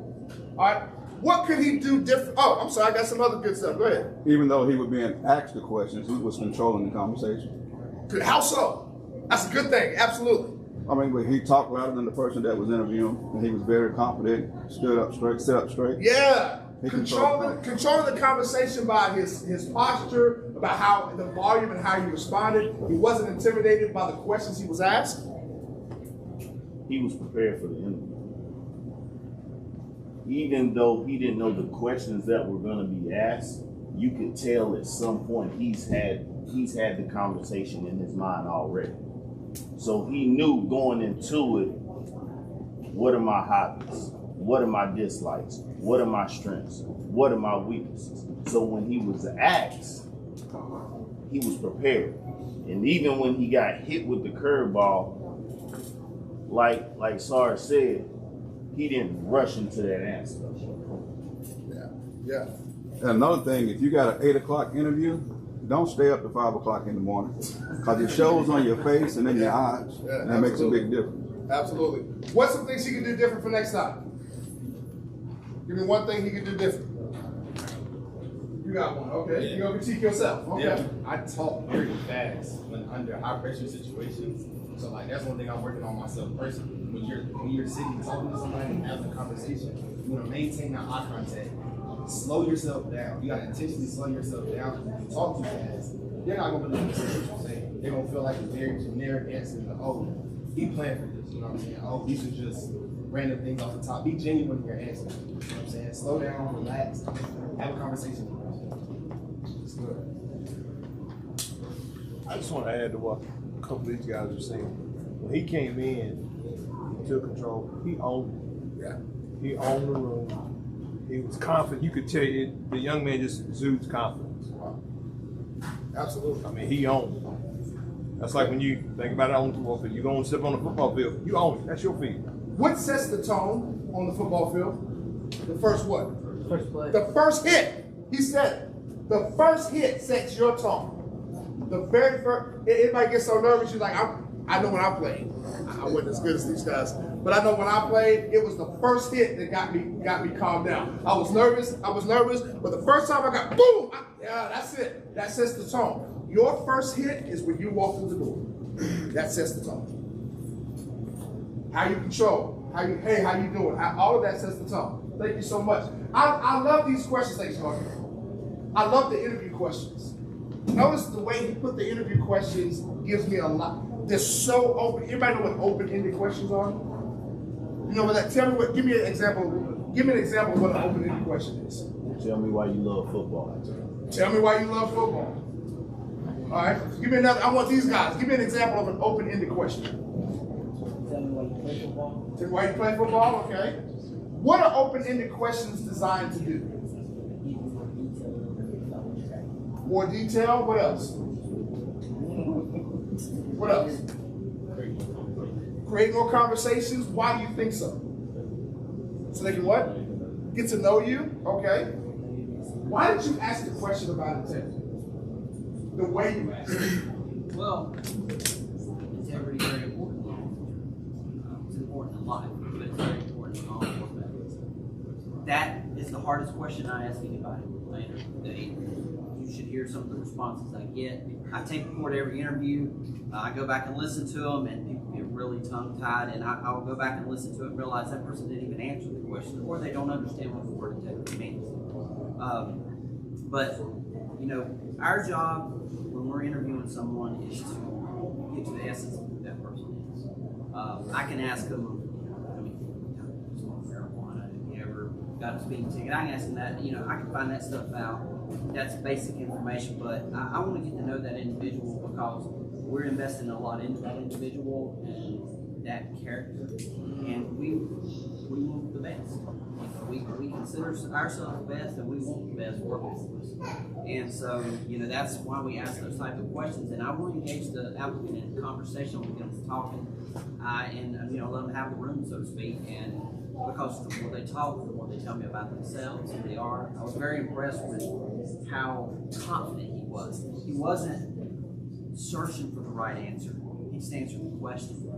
Speaker 3: All right. What could he do different? Oh, I'm sorry. I got some other good stuff. Go ahead.
Speaker 16: Even though he was being asked the questions, he was controlling the conversation.
Speaker 3: Good. How so? That's a good thing. Absolutely.
Speaker 16: I mean, but he talked louder than the person that was interviewing, and he was very confident, stood up straight, sat up straight.
Speaker 3: Yeah. Controlling the conversation by his posture, about how the volume and how he responded. He wasn't intimidated by the questions he was asked.
Speaker 6: He was prepared for the interview. Even though he didn't know the questions that were going to be asked, you could tell at some point he's had the conversation in his mind already. So he knew going into it, what are my hobbies? What are my dislikes? What are my strengths? What are my weaknesses? So when he was asked, he was prepared. And even when he got hit with the curveball, like Sarge said, he didn't rush into that answer.
Speaker 3: Yeah.
Speaker 16: And another thing, if you got an 8 o'clock interview, don't stay up to 5 o'clock in the morning, because it shows on your face and in your eyes.
Speaker 3: Yeah,
Speaker 16: and that makes a big difference.
Speaker 3: Absolutely. What's some things he can do different for next time? Give me one thing he can do different. You got one, okay. You're going to critique yourself. Okay.
Speaker 5: Yeah, I talk very fast when under high pressure situations. So like that's one thing I'm working on myself personally. When you're sitting talking to somebody and having a conversation, you want to maintain that eye contact. Slow yourself down. You got to intentionally slow yourself down. If you talk too fast, they're not going to believe what you're saying. They're going to feel like it's very generic answers. Oh, he planned for this. You know what I'm saying? Oh, these are just random things off the top. Be genuine in your answers. You know what I'm saying? Slow down, relax, have a conversation with them. It's good.
Speaker 13: I just want to add to what a couple of these guys were saying. When he came in, he took control. He owned it.
Speaker 3: Yeah.
Speaker 13: He owned the room. He was confident. You could tell the young man just exudes confidence.
Speaker 3: Wow. Absolutely.
Speaker 13: I mean, he owned it. That's like when you think about it on the football field. You go and step on the football field. You own it. That's your field.
Speaker 3: What sets the tone on the football field? The first what?
Speaker 12: First play.
Speaker 3: The first hit. He said it. The first hit sets your tone. The very first. Everybody gets so nervous. You're like, I know when I played. I wasn't as good as these guys, but I know when I played, it was the first hit that got me calmed down. I was nervous, but the first time I got boom, yeah, that's it. That sets the tone. Your first hit is when you walk through the door. That sets the tone. How you control, how you doing? All of that sets the tone. Thank you so much. I love these questions, ladies and gentlemen. I love the interview questions. Notice the way he put the interview questions gives me a lot. They're so open. Everybody know what open-ended questions are? You know what that? Give me an example of what an open-ended question is.
Speaker 6: Tell me why you love football.
Speaker 3: Tell me why you love football. All right. Give me another. I want these guys. Give me an example of an open-ended question.
Speaker 12: Tell me why you play football.
Speaker 3: Tell me why you play football. Okay. What are open-ended questions designed to do? More detail? What else? What else? Create more conversations? Why do you think so? So they can what? Get to know you? Okay. Why did you ask the question about integrity? The way you asked it?
Speaker 14: Well, integrity is very important. It's important in life, but it's very important in all enforcement. That is the hardest question I ask anybody. You should hear some of the responses I get. I take record every interview. I go back and listen to them, and people get really tongue-tied, and I'll go back and listen to it and realize that person didn't even answer the question, or they don't understand what the word integrity means. But, you know, our job when we're interviewing someone is to get to the essence of who that person is. I can ask them, smoke marijuana, have you ever got a speeding ticket? I can ask them that, you know, I can find that stuff out. That's basic information, but I want to get to know that individual because we're investing a lot into that individual and that character, and we want the best. We consider ourselves the best, and we want the best working for us. And so, you know, that's why we ask those type of questions. And I want to engage the applicant in a conversation with them, talking, and you know, let them have the room, so to speak. And because the more they talk, the more they tell me about themselves, who they are. I was very impressed with how confident he was. He wasn't searching for the right answer. He just answered the question.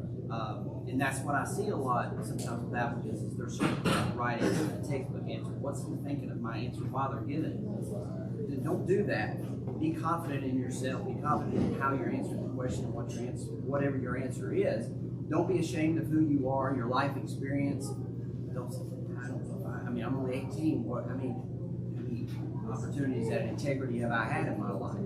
Speaker 14: And that's what I see a lot sometimes with applicants is they're searching for the right answer, the textbook answer. What's he thinking of my answer while they're giving it? Don't do that. Be confident in yourself. Be confident in how you're answering the question, what your answer, whatever your answer is. Don't be ashamed of who you are, your life experience. Don't say, I mean, I'm only 18. What how many opportunities and integrity have I had in my life?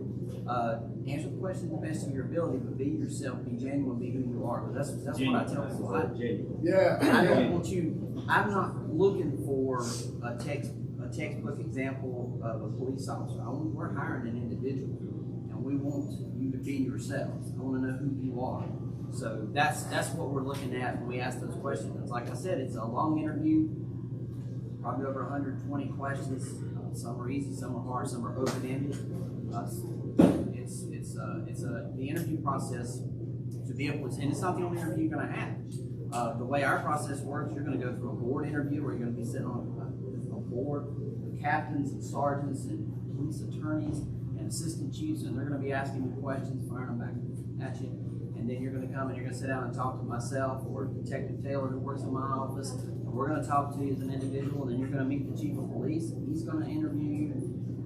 Speaker 14: Answer the question to the best of your ability, but be yourself, be genuine, be who you are. But that's what I tell people. I don't want you. I'm not looking for a textbook example of a police officer. We're hiring an individual, and we want you to be yourselves. I want to know who you are. So that's what we're looking at when we ask those questions. It's like I said, it's a long interview, probably over 120 questions. Some are easy, some are hard, some are open-ended. The interview process to be able to, and it's not the only interview you're going to have. The way our process works, you're going to go through a board interview where you're going to be sitting on a board with captains and sergeants and police attorneys and assistant chiefs, and they're going to be asking you questions, firing them back at you. And then you're going to come and you're going to sit down and talk to myself or Detective Taylor who works in my office. And we're going to talk to you as an individual, and then you're going to meet the chief of police, and he's going to interview you.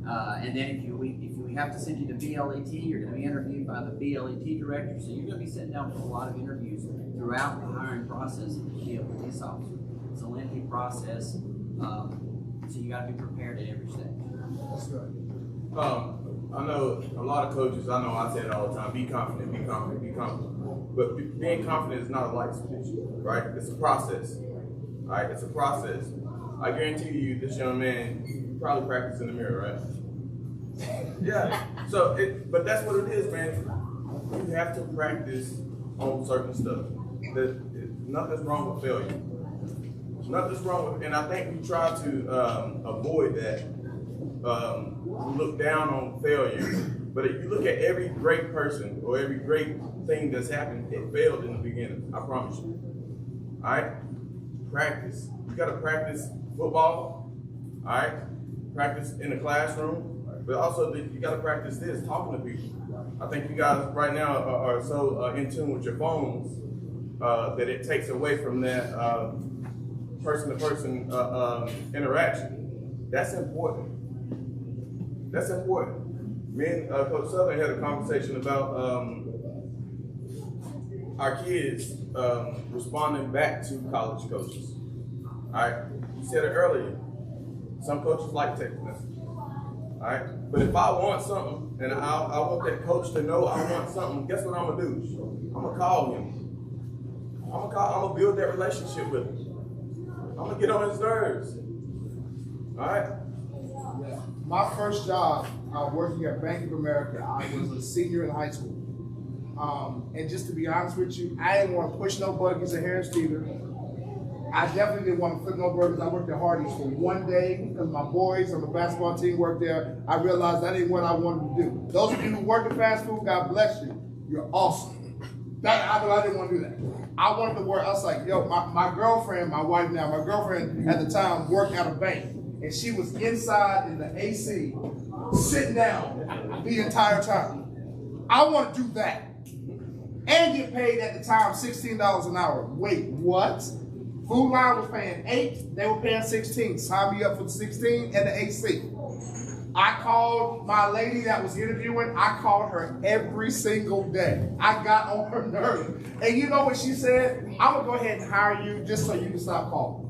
Speaker 14: And then if we have to send you to BLET, you're going to be interviewed by the BLET director. So you're going to be sitting down for a lot of interviews throughout the hiring process to be a police officer. It's a lengthy process, so you got to be prepared at every stage.
Speaker 3: That's good.
Speaker 2: I know a lot of coaches, I say it all the time, be confident, be confident, be confident. But being confident is not a light switch, right? It's a process, all right? It's a process. I guarantee you, this young man, you probably practice in the mirror, right? Yeah, but that's what it is, man. You have to practice on certain stuff. Nothing's wrong with failure. Nothing's wrong with, and I think we try to avoid that. We look down on failure, but if you look at every great person or every great thing that's happened, it failed in the beginning. I promise you. All right, practice. You got to practice football. All right, practice in the classroom. But also, you got to practice this, talking to people. I think you guys right now are so in tune with your phones that it takes away from that person-to-person interaction. That's important. That's important. Me and Coach Southern had a conversation about our kids responding back to college coaches. All right, you said it earlier. Some coaches like text messages. All right, but if I want something and I want that coach to know I want something, guess what I'm gonna do? I'm gonna call him. I'm gonna build that relationship with him. I'm gonna get on his nerves. All right.
Speaker 3: Yeah. My first job working at Bank of America, I was a senior in high school. And just to be honest with you, I didn't want to push no buggies at Harris Teeter. I definitely didn't want to flip no burgers. I worked at Hardee's for one day because my boys on the basketball team worked there. I realized that ain't what I wanted to do. Those of you who work in fast food, God bless you. You're awesome. I didn't want to do that. I wanted to work. I was like, yo, my girlfriend, my wife now, my girlfriend at the time worked at a bank. And she was inside in the AC, sitting down the entire time. I want to do that. And get paid at the time $16 an hour. Wait, what? Food Line was paying $8, they were paying $16. Sign me up for the 16 and the AC. I called my lady that was interviewing, I called her every single day. I got on her nerves. And you know what she said? I'm gonna go ahead and hire you just so you can stop calling.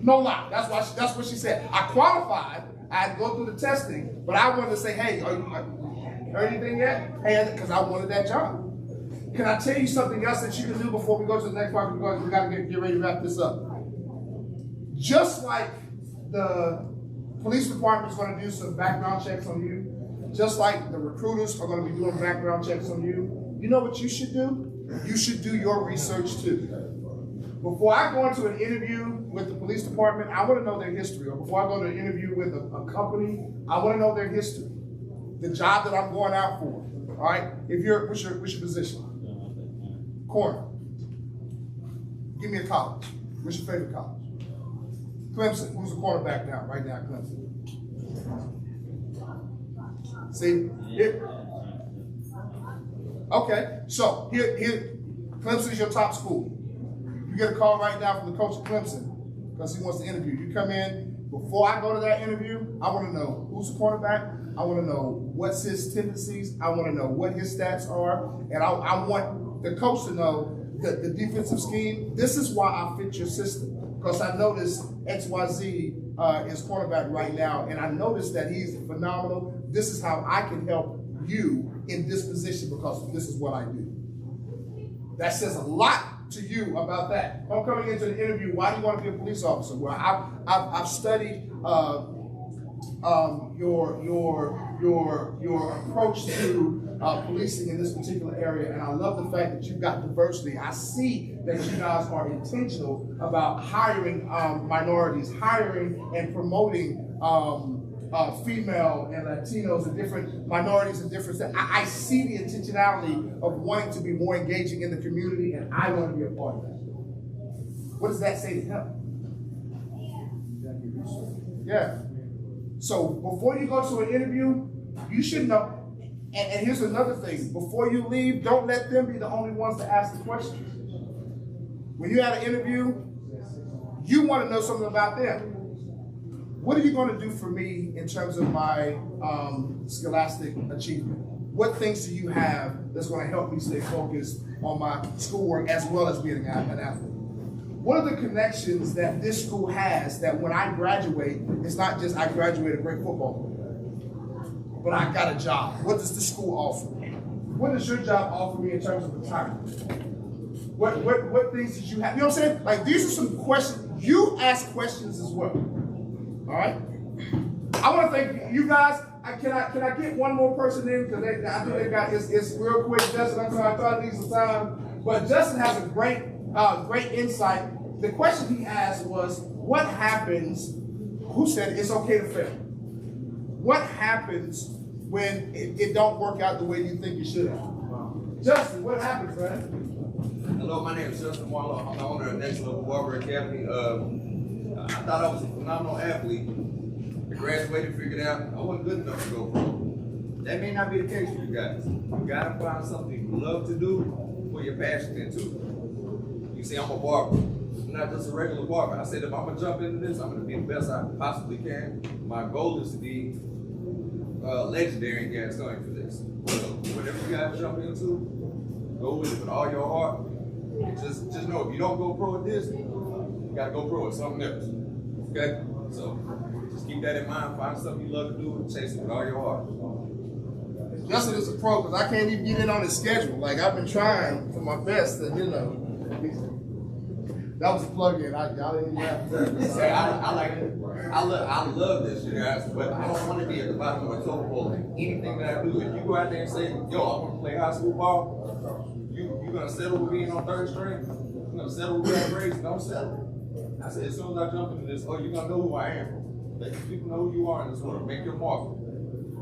Speaker 3: No lie, that's what she said. I qualified, I had to go through the testing, but I wanted to say, hey, are you heard anything yet? Hey, because I wanted that job. Can I tell you something else that you can do before we go to the next part? Because we got to get ready to wrap this up. Just like the police department is going to do some background checks on you, just like the recruiters are going to be doing background checks on you, you know what you should do? You should do your research too. Before I go into an interview with the police department, I want to know their history. Or before I go to an interview with a company, I want to know their history. The job that I'm going out for. All right? What's your position? Corner. Give me a college. What's your favorite college? Clemson. Who's the quarterback now? Right now, Clemson. See? Here. Okay. So here, Clemson is your top school. You get a call right now from the coach of Clemson because he wants to interview. You come in. Before I go to that interview, I want to know who's the quarterback. I want to know what's his tendencies. I want to know what his stats are. And I want the coach to know the defensive scheme. This is why I fit your system. Because I noticed XYZ is quarterback right now. And I noticed that he's phenomenal. This is how I can help you in this position because this is what I do. That says a lot to you about that. I'm coming into the interview. Why do you want to be a police officer? Well, I've studied your approach to policing in this particular area, and I love the fact that you've got diversity. I see that you guys are intentional about hiring minorities, hiring and promoting female and Latinos and different minorities and different. I see the intentionality of wanting to be more engaging in the community, and I want to be a part of that. What does that say to him? Yeah. So before you go to an interview, you should know. And here's another thing: before you leave, don't let them be the only ones to ask the questions. When you had an interview, you want to know something about them. What are you going to do for me in terms of my scholastic achievement? What things do you have that's going to help me stay focused on my schoolwork as well as being an athlete? What are the connections that this school has that when I graduate, it's not just I graduated a great football player, but I got a job? What does this school offer? What does your job offer me in terms of retirement? What things did you have? You know what I'm saying? Like, these are some questions. You ask questions as well. All right. I want to thank you guys. Can I get one more person in because I think they got it's real quick. Justin, I'm sorry, I thought I needed some time, but Justin has a great insight. The question he asked was, "What happens?" Who said it's okay to fail? What happens when it don't work out the way you think it should have? Justin, what happens, man?
Speaker 2: Hello, my name is Justin Waller. I'm the owner of Next Level Barber Academy. I thought I was a phenomenal athlete. I graduated, figured out I wasn't good enough to go pro. That may not be the case for you guys. You gotta find something you love to do or you're passionate into. You see, I'm a barber. I'm not just a regular barber. I said if I'm gonna jump into this, I'm gonna be the best I possibly can. My goal is to be legendary in Gaston for this. So whatever you guys jump into, go with it with all your heart. Just know if you don't go pro at this, you gotta go pro at something else. Okay? So just keep that in mind. Find something you love to do and chase it with all your heart.
Speaker 3: Justin is a pro because I can't even get in on his schedule. Like, I've been trying for my best to, that was a plug-in. Y'all didn't even have to.
Speaker 2: Say, I like it. I love this, you guys, but I don't want to be at the bottom of a totem pole in anything that I do. If you go out there and say, yo, I want to play high school ball, you're going to settle with being on third string? No.
Speaker 5: to settle with that race, don't settle. I said, as soon as I jump into this, oh, you're gonna know who I am. Let people know who you are in this world. Make your mark.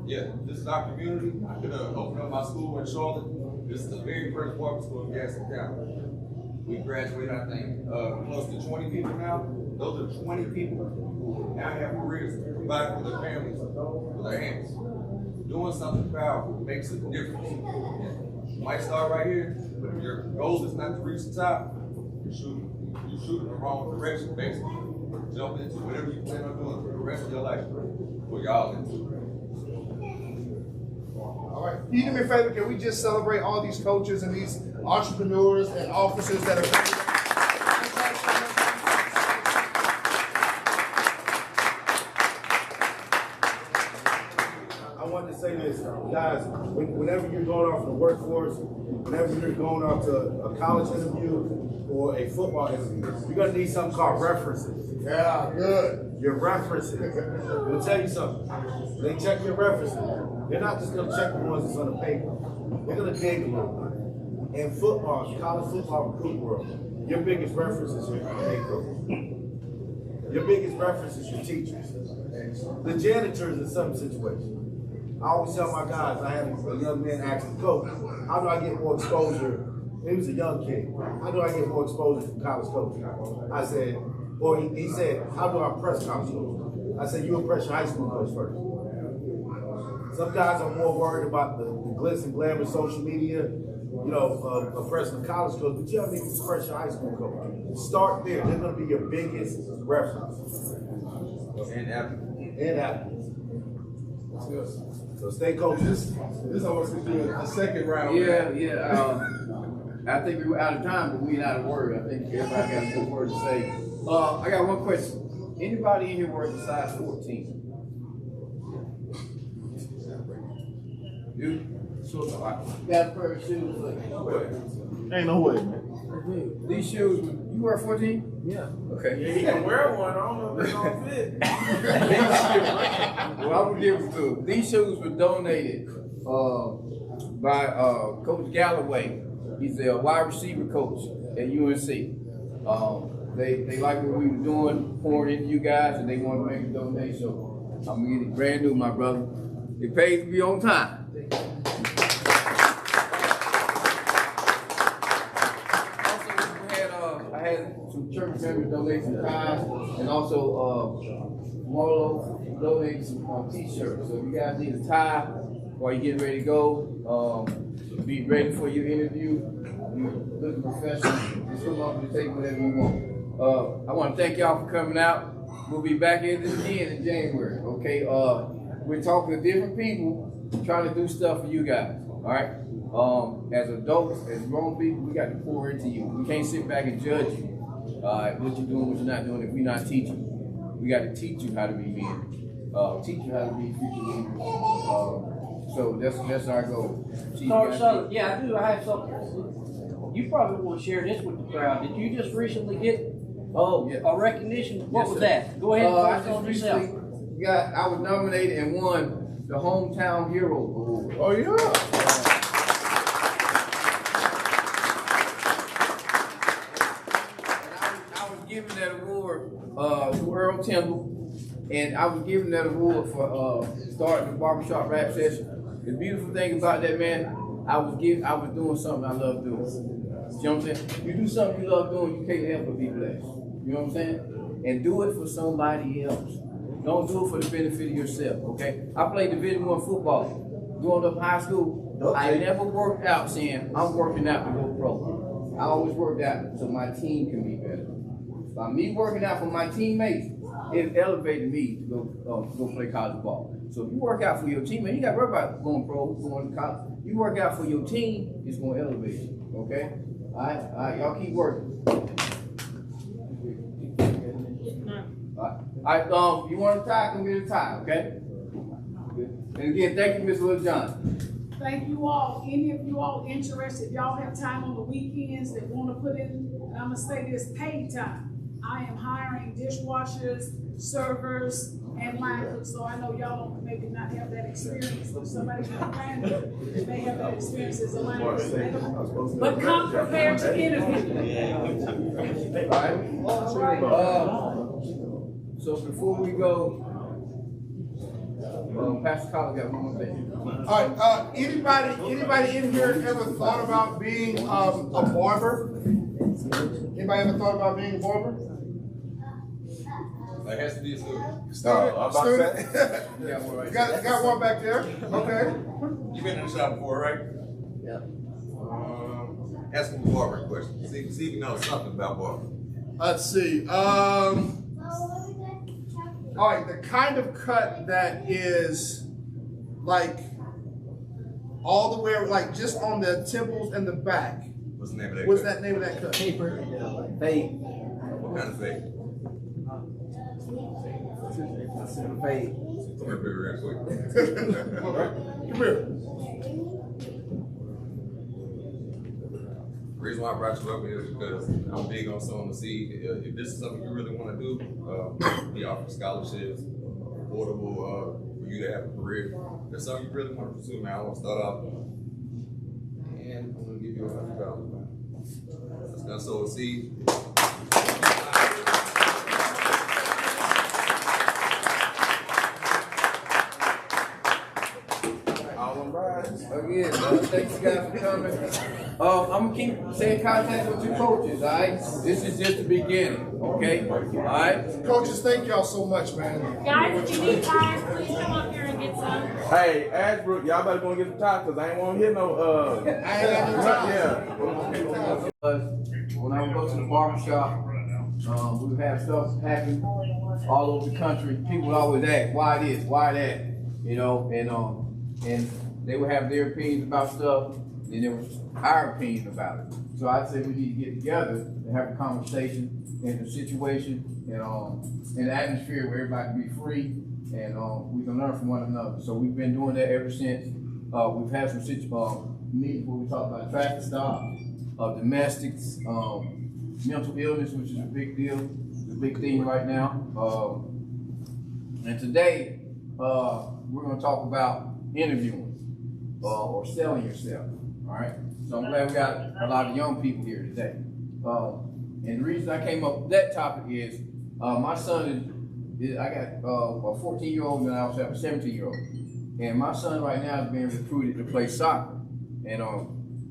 Speaker 5: Yeah, this is our community. I could have opened up my school in Charlotte. This is the very first barber school in Gaston County. We graduated, I think, close to 20 people now. Those are 20 people who now have careers, providing for their families with their hands. Doing something powerful makes a difference. You might start right here, but if your goal is not to reach the top, you're shooting the wrong direction, basically. Jump into whatever you plan on doing for the rest of your life. For y'all into.
Speaker 3: All right. Can you do me a favor? Can we just celebrate all these coaches and these entrepreneurs and officers that are coming?
Speaker 7: I wanted to say this, guys. Whenever you're going off to the workforce, whenever you're going off to a college interview or a football interview, you're gonna need something called references.
Speaker 3: Yeah, good.
Speaker 7: Your references. I'm gonna tell you something. They check your references. They're not just gonna check the ones that's on the paper. They're gonna dig a little bit. In football, college football recruit world, your biggest reference is your head coach. Your biggest reference is your teachers. The janitors in some situations. I always tell my guys, I had a young man ask the coach, how do I get more exposure? He was a young kid. How do I get more exposure from college coaching? I said, or he said, how do I impress college coaches? I said, you impress your high school coach first. Some guys are more worried about the glitz and glamour of social media, impressing the college coach, but you have to impress your high school coach. Start there. They're going to be your biggest reference.
Speaker 2: And
Speaker 7: athletes. So stay coaches.
Speaker 11: This almost could do a second round.
Speaker 1: Yeah. I think we were out of time, but we not a word. I think everybody got a good word to say. I got one question. Anybody in here wears a size 14? You? Got a pair of shoes?
Speaker 6: Ain't no way, man.
Speaker 1: These shoes, you wear 14?
Speaker 12: Yeah.
Speaker 1: Okay.
Speaker 5: Yeah, he can wear one. I don't know if it's gonna fit.
Speaker 1: Well, I'm gonna give it to him. These shoes were donated by Coach Galloway. He's a wide receiver coach at UNC. They like what we were doing, pouring into you guys, and they want to make a donation. So I'm gonna get it brand new, my brother. It pays to be on time. I had some church members donate some ties, and also Marlo donated some t-shirts. So if you guys need a tie while you're getting ready to go, be ready for your interview. You look professional. Just come up and take whatever you want. I want to thank y'all for coming out. We'll be back in this again in January. Okay. We're talking to different people, trying to do stuff for you guys. All right. As adults, as grown people, we got to pour into you. We can't sit back and judge you. What you're doing, what you're not doing, if we're not teaching. We got to teach you how to be men. Teach you how to be future leaders. So that's our goal.
Speaker 8: So yeah, I have something. You probably want to share this with the crowd. Did you just recently get a recognition? What was that? Go ahead and
Speaker 1: I just recently I was nominated and won the Hometown Hero Award.
Speaker 11: Oh yeah.
Speaker 1: Given that award to Earl Temple, and I was given that award for starting the barbershop rap session. The beautiful thing about that, man, I was doing something I love doing. You know what I'm saying? You do something you love doing, you can't help but be blessed. You know what I'm saying? And do it for somebody else. Don't do it for the benefit of yourself, okay? I played Division I football. Growing up high school, I never worked out saying, I'm working out to go pro. I always worked out so my team can be better. By me working out for my teammates, it elevated me to go play college ball. So if you work out for your team, man, you got to worry about going pro, going to college. You work out for your team, it's going to elevate you, okay? All right, y'all keep working. All right, you want a tie, come get a tie, okay? And again, thank you, Ms. Lil John.
Speaker 17: Thank you all. Any of you all interested, if y'all have time on the weekends that want to put in, and I'm going to say this, paid time. I am hiring dishwashers, servers, and line cooks, so I know y'all don't maybe not have that experience, but somebody from the family may have that experience as a line cook. But come prepared to interview.
Speaker 1: So before we go, Pastor Collins got one more thing.
Speaker 3: All right, anybody in here ever thought about being a barber? Anybody ever thought about being a barber?
Speaker 2: That has to be a student.
Speaker 3: Student? Got one back there. Okay.
Speaker 2: You've been in the shop before, right?
Speaker 9: Yeah.
Speaker 2: Ask him a barber question. See if you know something about barber.
Speaker 3: Let's see. All right, the kind of cut that is like all the way, like just on the temples and the back.
Speaker 2: What's the name of that?
Speaker 3: What's
Speaker 2: cut?
Speaker 3: that name of that cut?
Speaker 1: Taper, fade.
Speaker 2: What kind of fade?
Speaker 1: Fade.
Speaker 2: Come here, real quick.
Speaker 3: Come here.
Speaker 2: The reason why I brought you up here is because I'm big on sowing the seed. If this is something you really want to do, we offer scholarships, affordable for you to have a career. If that's something you really want to pursue, man, I want to start off, and I'm going to give you $100, man. That's going to sow a seed.
Speaker 1: Again, thanks you guys for coming. I'm gonna keep staying in contact with your coaches, all right? This is just the beginning, okay? All right?
Speaker 3: Coaches, thank y'all so much, man.
Speaker 10: Guys, if you need time, please come up here and get some.
Speaker 2: Hey, Ashbrook, y'all better go and get some time because I ain't want to hear no,
Speaker 3: I ain't got no time.
Speaker 1: When I would go to the barber shop, we would have stuff happen all over the country. People would always ask, why this, why that, you know, and they would have their opinions about stuff, and there was our opinion about it. So I said we need to get together and have a conversation in the situation and in an atmosphere where everybody can be free and we can learn from one another. So we've been doing that ever since. We've had some meetings where we talk about traffic stop, domestics, mental illness, which is a big deal, it's a big thing right now. And today we're going to talk about interviewing. Or selling yourself, all right? So I'm glad we got a lot of young people here today. And the reason I came up with that topic is my son I got a 14-year-old and I also have a 17-year-old. And my son right now is being recruited to play soccer. And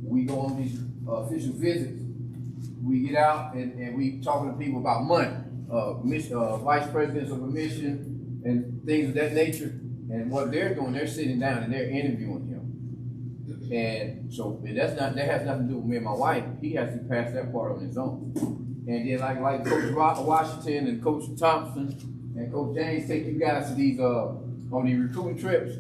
Speaker 1: we go on these official visits. We get out and we talking to people about money, vice presidents of a mission and things of that nature. And what they're doing, they're sitting down and they're interviewing him. And so that has nothing to do with me and my wife. He has to pass that part on his own. And then like Coach Washington and Coach Thompson and Coach James take you guys to these on these recruiting trips.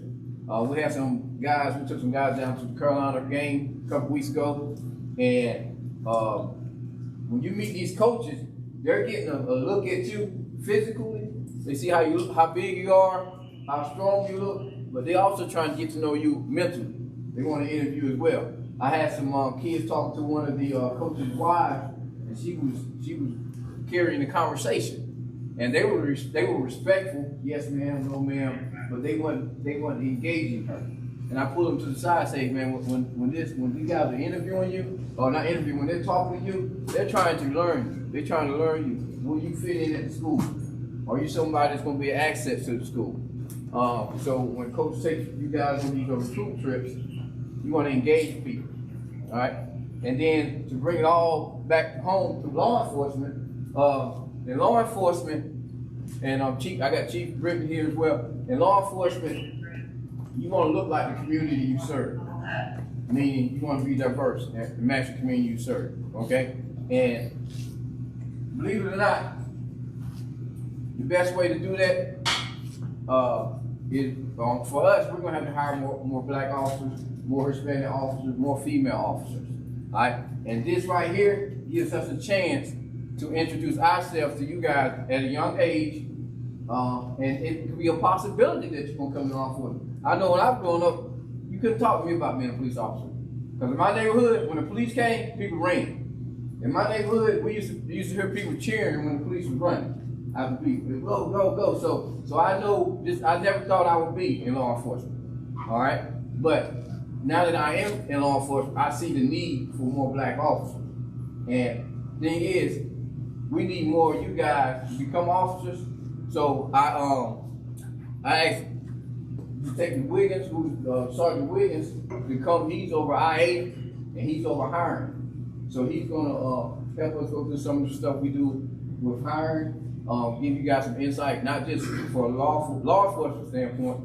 Speaker 1: We have some guys, we took some guys down to the Carolina game a couple weeks ago. And when you meet these coaches, they're getting a look at you physically. They see how you look, how big you are, how strong you look, but they also trying to get to know you mentally. They want to interview as well. I had some kids talking to one of the coaches' wives, and she was carrying the conversation, and they were respectful. Yes, ma'am, no, ma'am, but they weren't engaging her. And I pulled them to the side, and say, man, when these guys are interviewing you, or not interviewing, when they're talking to you, they're trying to learn you. They're trying to learn you. Will you fit in at the school? Are you somebody that's going to be an asset to the school? So when coach takes you guys on these recruit trips, you want to engage people, all right? And then to bring it all back home to law enforcement, in law enforcement, and I got Chief Britton here as well. In law enforcement, you want to look like the community you serve, meaning you want to be diverse and match the community you serve, okay? And believe it or not, the best way to do that is for us, we're going to have to hire more black officers, more Hispanic officers, more female officers, all right? And this right here gives us a chance to introduce ourselves to you guys at a young age, and it could be a possibility that you're going to come to law enforcement. I know when I was growing up, you couldn't talk to me about being a police officer. Because in my neighborhood, when the police came, people ran. In my neighborhood, we used to hear people cheering when the police was running. I would be, go, go, go. So I know this, I never thought I would be in law enforcement. All right? But now that I am in law enforcement, I see the need for more black officers. And thing is, we need more of you guys to become officers. So I asked Detective Wiggins, who's Sergeant Wiggins, to come. He's over I-8 and he's over hiring. So he's gonna help us go through some of the stuff we do with hiring, give you guys some insight, not just for a law enforcement standpoint,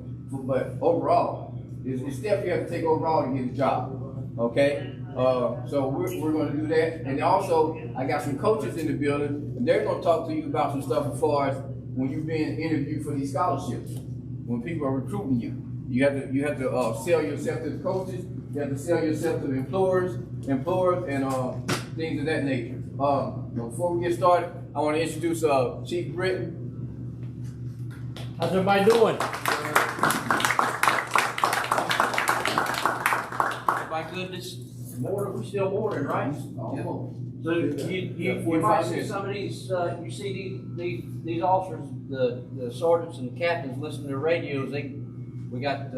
Speaker 1: but overall. It's steps you have to take overall to get a job, okay? So we're gonna do that. And also, I got some coaches in the building, and they're gonna talk to you about some stuff as far as when you're being interviewed for these scholarships. When people are recruiting you, you have to sell yourself to the coaches. You have to sell yourself to the employers, and things of that nature. Before we get started, I want to introduce Chief Britton.
Speaker 8: How's everybody doing? Everybody good this morning? We're still morning, right?
Speaker 1: Almost.
Speaker 8: So you might see some of these, you see these officers, the sergeants and the captains listening to the radios. We got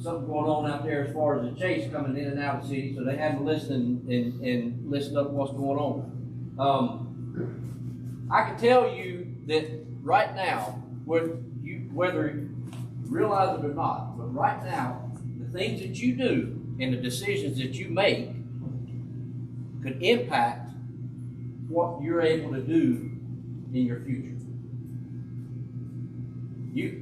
Speaker 8: something going on out there as far as the chase coming in and out of the city, so they have to listen and listen up what's going on. I can tell you that right now, whether you realize it or not, but right now, the things that you do and the decisions that you make could impact what you're able to do in your future.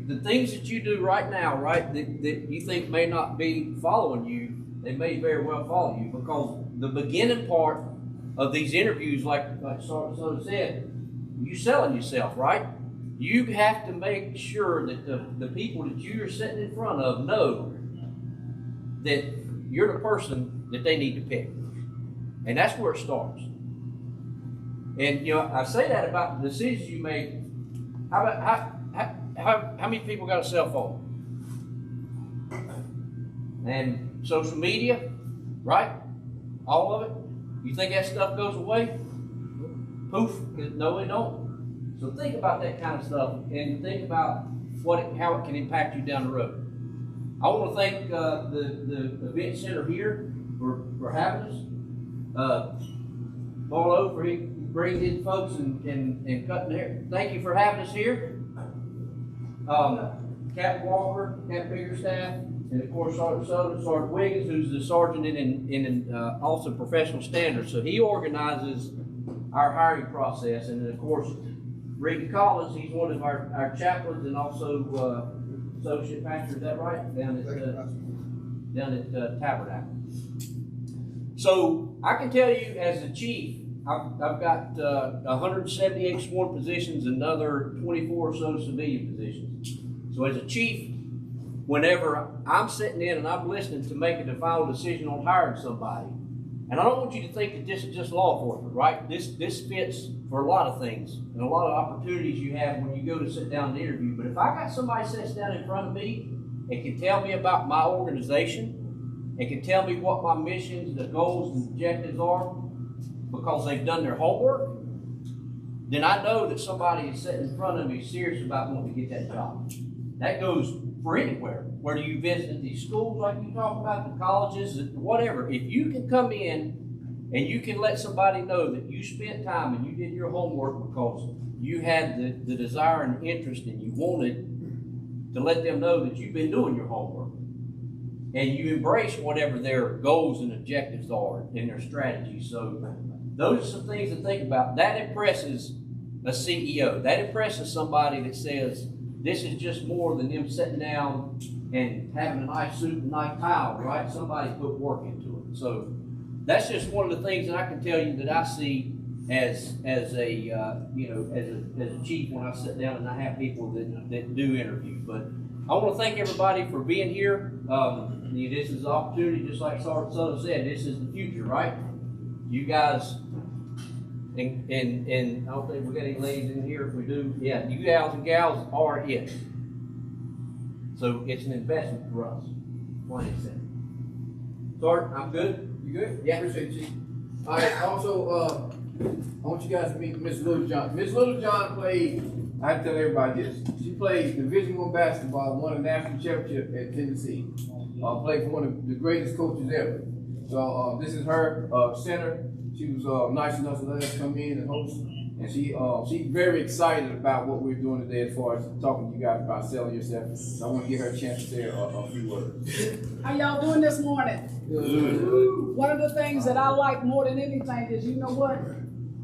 Speaker 8: The things that you do right now, right, that you think may not be following you, they may very well follow you, because the beginning part of these interviews, like Sergeant said, you selling yourself, right? You have to make sure that the people that you're sitting in front of know that you're the person that they need to pick. And that's where it starts. And I say that about the decisions you make. How many people got a cell phone? And social media, right? All of it. You think that stuff goes away? Poof. No, it don't. So think about that kind of stuff and think about how it can impact you down the road. I want to thank the event center here for having us. Barlow for bringing in folks and cutting hair. Thank you for having us here. Captain Walker, Captain Biggerstaff, and of course Sergeant Soda, Sergeant Wiggins, who's the sergeant in also professional standards. So he organizes our hiring process, and then of course Ricky Collins, he's one of our chaplains and also associate pastor. Is that right? Down at Tabernacle. So I can tell you, as a chief, I've got 178 sworn positions, another 24 or so civilian positions. So as a chief, whenever I'm sitting in and I'm listening to making the final decision on hiring somebody, and I don't want you to think that this is just law enforcement, right? This fits for a lot of things and a lot of opportunities you have when you go to sit down and interview. But if I got somebody sits down in front of me and can tell me about my organization and can tell me what my missions, the goals, and objectives are, because they've done their homework, then I know that somebody is sitting in front of me serious about wanting to get that job. That goes for anywhere. Whether you visit these schools like you talk about, the colleges, whatever. If you can come in and you can let somebody know that you spent time and you did your homework because you had the desire and interest and you wanted to let them know that you've been doing your homework and you embrace whatever their goals and objectives are in their strategies. So those are some things to think about. That impresses a CEO. That impresses somebody that says, this is just more than them sitting down and having a nice suit and nice tie, right? Somebody put work into it. So that's just one of the things that I can tell you that I see as a chief when I sit down and I have people that do interview. But I want to thank everybody for being here. This is an opportunity, just like Sergeant Soto said, this is the future, right? You guys, and I don't think we got any ladies in here. If we do, yeah, you gals and gals are it. So it's an investment for us. Plain and simple. Sergeant, I'm good. You good? Yeah. Appreciate you.
Speaker 1: All right, also, I want you guys to meet Miss Littlejohn. Miss Littlejohn played, I have to tell everybody this, she played Division I basketball, won a national championship at Tennessee. Played for one of the greatest coaches ever. So this is her center. She was nice enough to let us come in and host. And she's very excited about what we're doing today as far as talking to you guys about selling yourself. So I want to give her a chance to say a few words.
Speaker 17: How y'all doing this morning? Good. One of the things that I like more than anything is, you know what?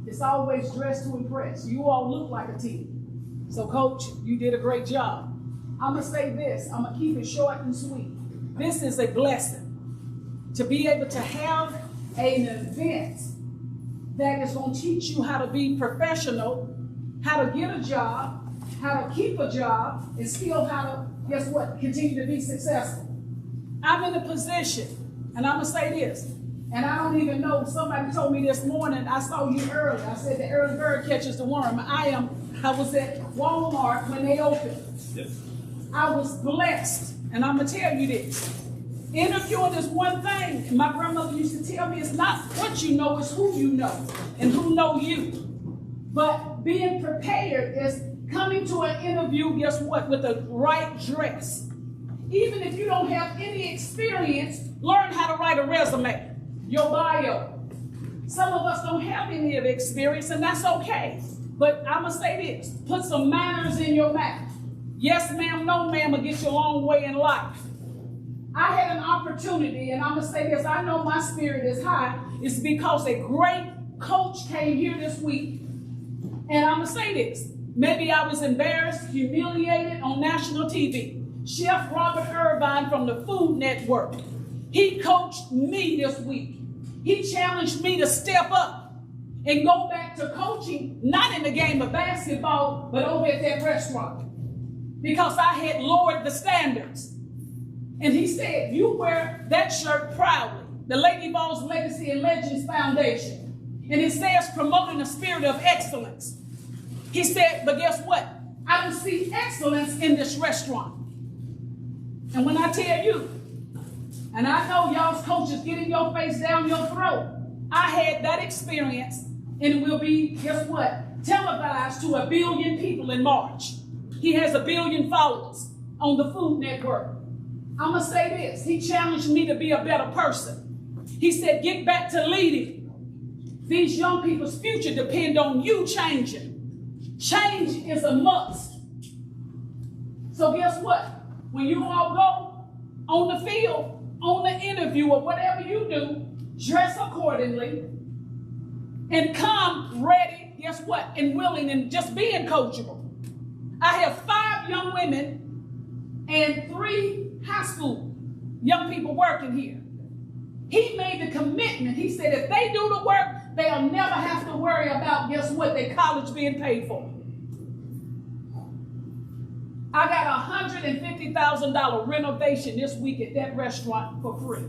Speaker 17: It's always dressed to impress. You all look like a team. So Coach, you did a great job. I'm gonna say this, I'm gonna keep it short and sweet. This is a blessing to be able to have an event that is going to teach you how to be professional, how to get a job, how to keep a job, and still how to, guess what, continue to be successful. I'm in a position, and I'm going to say this, and I don't even know, somebody told me this morning, I saw you early, I said the early bird catches the worm. I was at Walmart when they opened. Yes. I was blessed, and I'm going to tell you this. Interviewing is one thing, and my grandmother used to tell me it's not what you know, it's who you know and who know you. But being prepared is coming to an interview, guess what, with the right dress. Even if you don't have any experience, learn how to write a resume, your bio. Some of us don't have any of the experience, and that's okay. But I'm gonna say this, put some manners in your mouth. Yes ma'am, no ma'am will get you a long way in life. I had an opportunity, and I'm going to say this, I know my spirit is high. It's because a great coach came here this week. And I'm going to say this, maybe I was embarrassed, humiliated on national TV. Chef Robert Irvine from the Food Network, he coached me this week. He challenged me to step up and go back to coaching, not in the game of basketball, but over at that restaurant. Because I had lowered the standards. And he said, you wear that shirt proudly. The Lady Vols Legacy and Legends Foundation. And it says promoting a spirit of excellence. He said, but guess what? I don't see excellence in this restaurant. And when I tell you, and I know y'all's coaches get in your face, down your throat, I had that experience, and it will be, guess what? Televised to 1 billion people in March. He has 1 billion followers on the Food Network. I'm going to say this. He challenged me to be a better person. He said, get back to leading. These young people's future depend on you changing. Change is a must. So guess what? When you all go on the field, on the interview, or whatever you do, dress accordingly and come ready, guess what, and willing and just being coachable. I have 5 young women and 3 high school young people working here. He made the commitment. He said if they do the work, they'll never have to worry about, guess what, their college being paid for. I got a $150,000 renovation this week at that restaurant for free.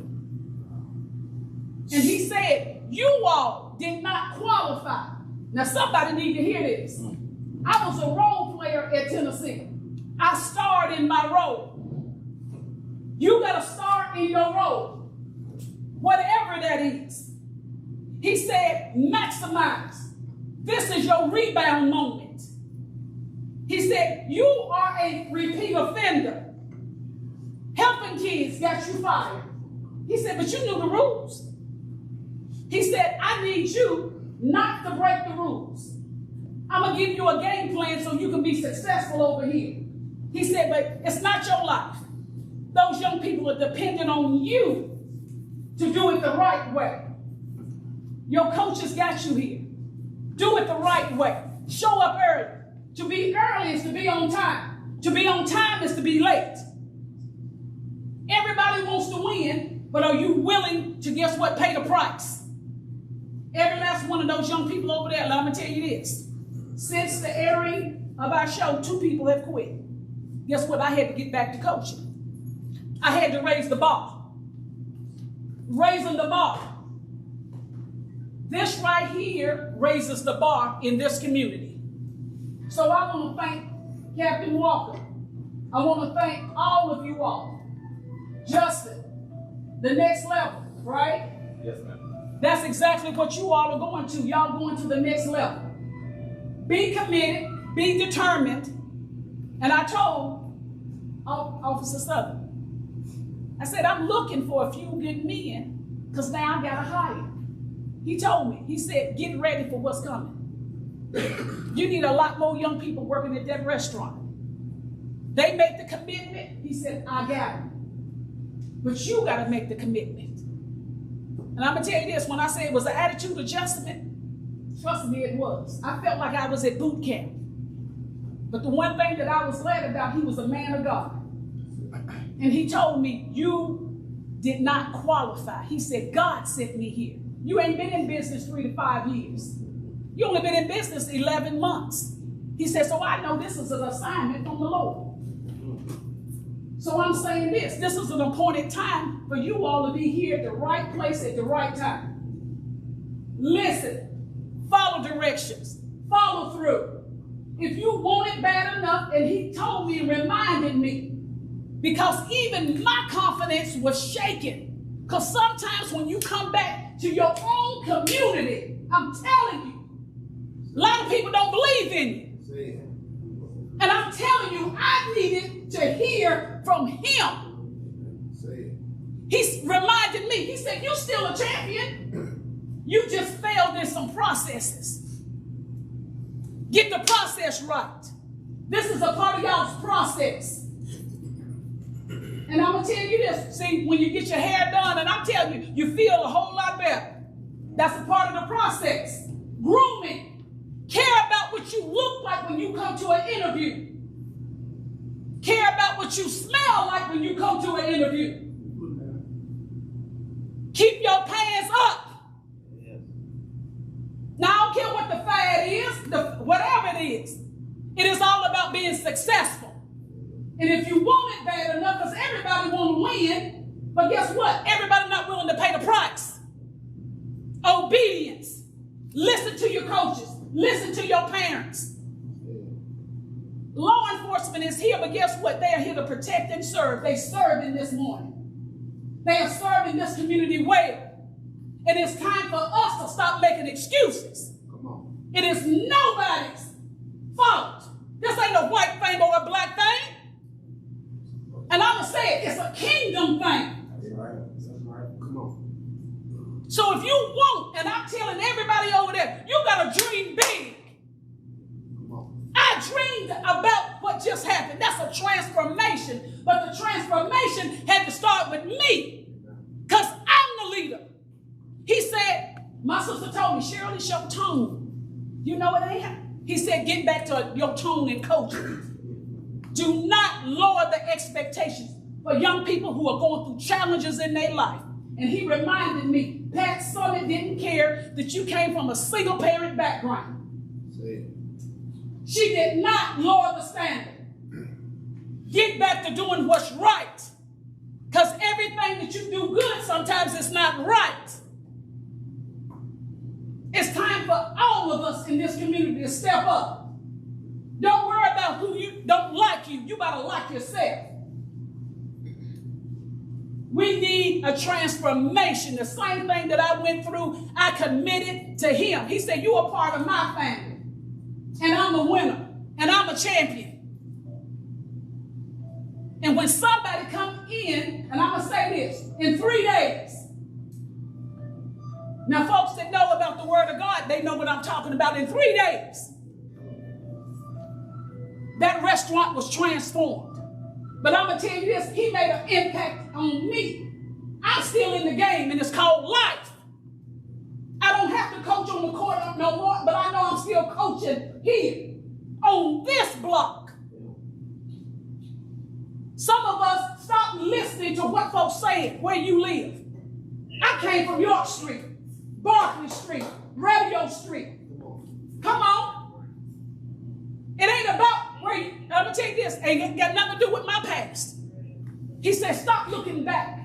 Speaker 17: And he said, you all did not qualify. Now somebody need to hear this. I was a role player at Tennessee. I starred in my role. You got to start in your role, whatever that is. He said, maximize. This is your rebound moment. He said, you are a repeat offender. Helping kids got you fired. He said, but you knew the rules. He said, I need you not to break the rules. I'm going to give you a game plan so you can be successful over here. He said, but it's not your life. Those young people are dependent on you to do it the right way. Your coaches got you here. Do it the right way. Show up early. To be early is to be on time. To be on time is to be late. Everybody wants to win, but are you willing to, guess what, pay the price? Every last one of those young people over there, let me tell you this. Since the airing of our show, 2 people have quit. Guess what? I had to get back to coaching. I had to raise the bar. Raising the bar. This right here raises the bar in this community. So I want to thank Captain Walker. I want to thank all of you all. Justin, the next level, right?
Speaker 2: Yes, ma'am.
Speaker 17: That's exactly what you all are going to. Y'all going to the next level. Be committed, be determined. And I told Officer Southern, I said, I'm looking for a few good men because now I got to hire. He told me, he said, get ready for what's coming. You need a lot more young people working at that restaurant. They make the commitment. He said, I got it. But you got to make the commitment. And I'm going to tell you this, when I say it was an attitude adjustment, trust me, it was. I felt like I was at boot camp. But the one thing that I was glad about, he was a man of God. And he told me, you did not qualify. He said, God sent me here. You ain't been in business 3 to 5 years. You only been in business 11 months. He said, so I know this is an assignment from the Lord. So I'm saying this is an appointed time for you all to be here at the right place at the right time. Listen, follow directions, follow through. If you want it bad enough, and he told me and reminded me, because even my confidence was shaken. Because sometimes when you come back to your own community, I'm telling you, a lot of people don't believe in you. And I'm telling you, I needed to hear from him. He reminded me, he said, you're still a champion. You just failed in some processes. Get the process right. This is a part of y'all's process. And I'm going to tell you this. See, when you get your hair done, and I'm telling you, you feel a whole lot better. That's a part of the process. Grooming. Care about what you look like when you come to an interview. Care about what you smell like when you come to an interview. Keep your pants up. Now, I don't care what the fad is, whatever it is all about being successful. And if you want it bad enough, because everybody want to win, but guess what? Everybody not willing to pay the price. Obedience. Listen to your coaches. Listen to your parents. Law enforcement is here, but guess what? They are here to protect and serve. They served in this morning. They are serving this community well. And it's time for us to stop making excuses. Come on. It is nobody's fault. This ain't a white thing or a black thing. And I'm going to say it, it's a kingdom thing. That's right. That's right. Come on. So if you want, and I'm telling everybody over there, you got to dream big. I dreamed about what just happened. That's a transformation. But the transformation had to start with me. Because I'm the leader. He said, my sister told me, Cheryl, it's your tone. You know what ain't? He said, get back to your tone in coaching. Do not lower the expectations for young people who are going through challenges in their life. And he reminded me, Pat Summit didn't care that you came from a single parent background. She did not lower the standard. Get back to doing what's right. Because everything that you do good sometimes is not right. It's time for all of us in this community to step up. Don't worry about who you don't like you. You gotta like yourself. We need a transformation. The same thing that I went through, I committed to him. He said, you are part of my family. And I'm a winner. And I'm a champion. And when somebody comes in, and I'm going to say this, in 3 days. Now, folks that know about the Word of God, they know what I'm talking about. In 3 days, that restaurant was transformed. But I'm going to tell you this, he made an impact on me. I'm still in the game, and it's called life. I don't have to coach on the court no more, but I know I'm still coaching here on this block. Some of us stop listening to what folks say where you live. I came from York Street, Barkley Street, Radio Street. Come on. It ain't about where you, I'm going to tell you this, ain't got nothing to do with my past. He said, stop looking back.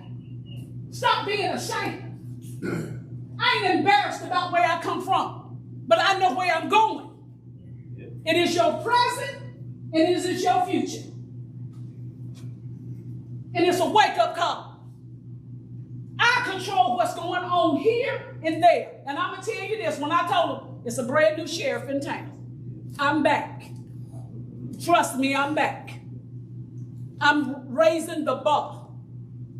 Speaker 17: Stop being ashamed. I ain't embarrassed about where I come from, but I know where I'm going. It is your present, and it is your future. And it's a wake-up call. I control what's what's going on here and there. And I'm going to tell you this, when I told him, it's a brand new sheriff in town. I'm back. Trust me, I'm back. I'm raising the bar.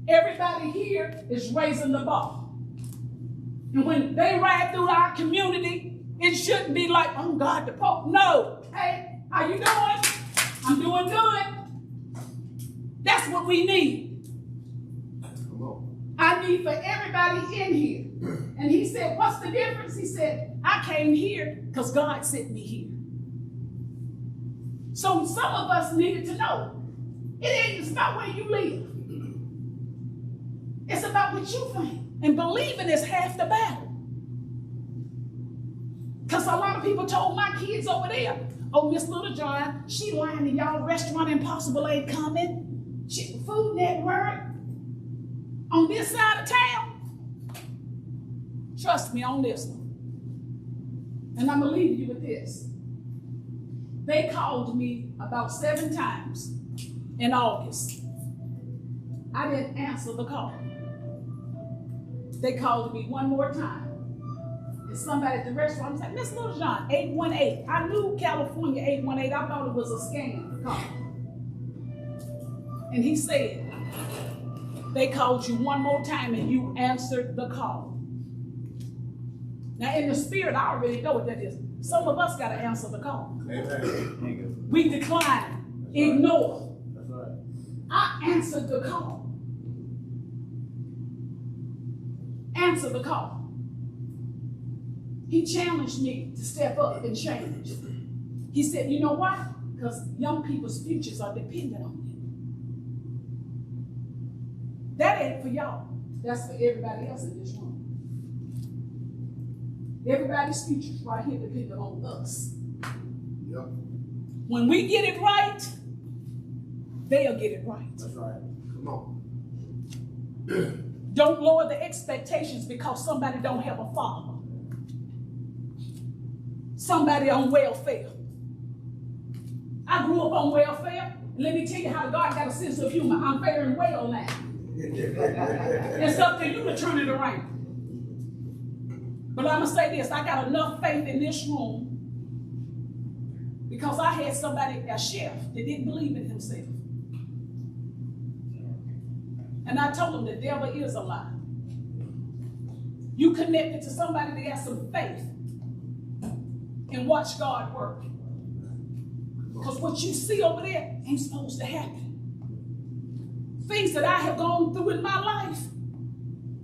Speaker 17: Everybody here is raising the bar. And when they ride through our community, it shouldn't be like, oh God, the Pope. No. Hey, how you doing? I'm doing good. That's what we need. I need for everybody in here. And he said, what's the difference? He said, I came here because God sent me here. So some of us needed to know. It's not where you live. It's about what you think. And believing is half the battle. Because a lot of people told my kids over there, oh, Miss Littlejohn, she lying to y'all, Restaurant Impossible ain't coming. Food Network. On this side of town, trust me on this one. And I'm going to leave you with this. They called me about 7 times in August. I didn't answer the call. They called me one more time. And somebody at the restaurant was like, Miss Littlejohn, 818. I knew California 818. I thought it was a scam call. And he said, they called you one more time and you answered the call. Now in the spirit, I already know what that is. Some of us got to answer the call. Amen. We decline, ignore. That's right. I answered the call. Answer the call. He challenged me to step up and change. He said, you know why? Because young people's futures are dependent on you. That ain't for y'all. That's for everybody else in this room. Everybody's futures right here dependent on us. Yep. When we get it right, they'll get it right. That's right. Come on. Don't lower the expectations because somebody don't have a father. Somebody on welfare. I grew up on welfare. And let me tell you how God got a sense of humor. I'm faring well now. It's up to you to turn it around. But I'm going to say this. I got enough faith in this room because I had somebody, a chef, that didn't believe in himself. And I told him the devil is a lie. You connected to somebody that has some faith and watch God work. Because what you see over there ain't supposed to happen. Things that I have gone through in my life,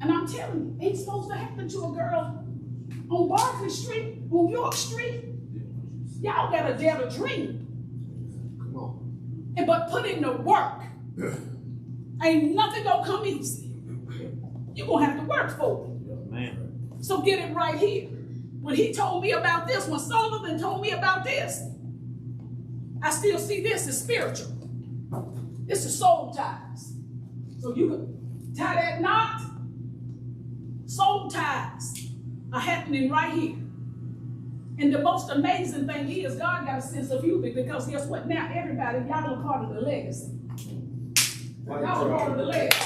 Speaker 17: and I'm telling you, ain't supposed to happen to a girl on Barber Street, on York Street. Y'all got to dare to dream. Come on. But put in the work. Ain't nothing gonna come easy. You're gonna have to work for it. Man. So get it right here. When he told me about this, when Sullivan told me about this, I still see this as spiritual. This is soul ties. So you can tie that knot. Soul ties are happening right here. And the most amazing thing is God got a sense of humor because guess what? Now everybody, y'all are part of the legacy. Y'all are part of the legacy.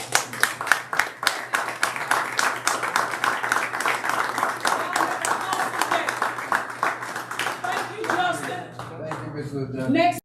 Speaker 17: Thank you, Justin.
Speaker 1: Thank you, Mr. Johnson.
Speaker 17: Next.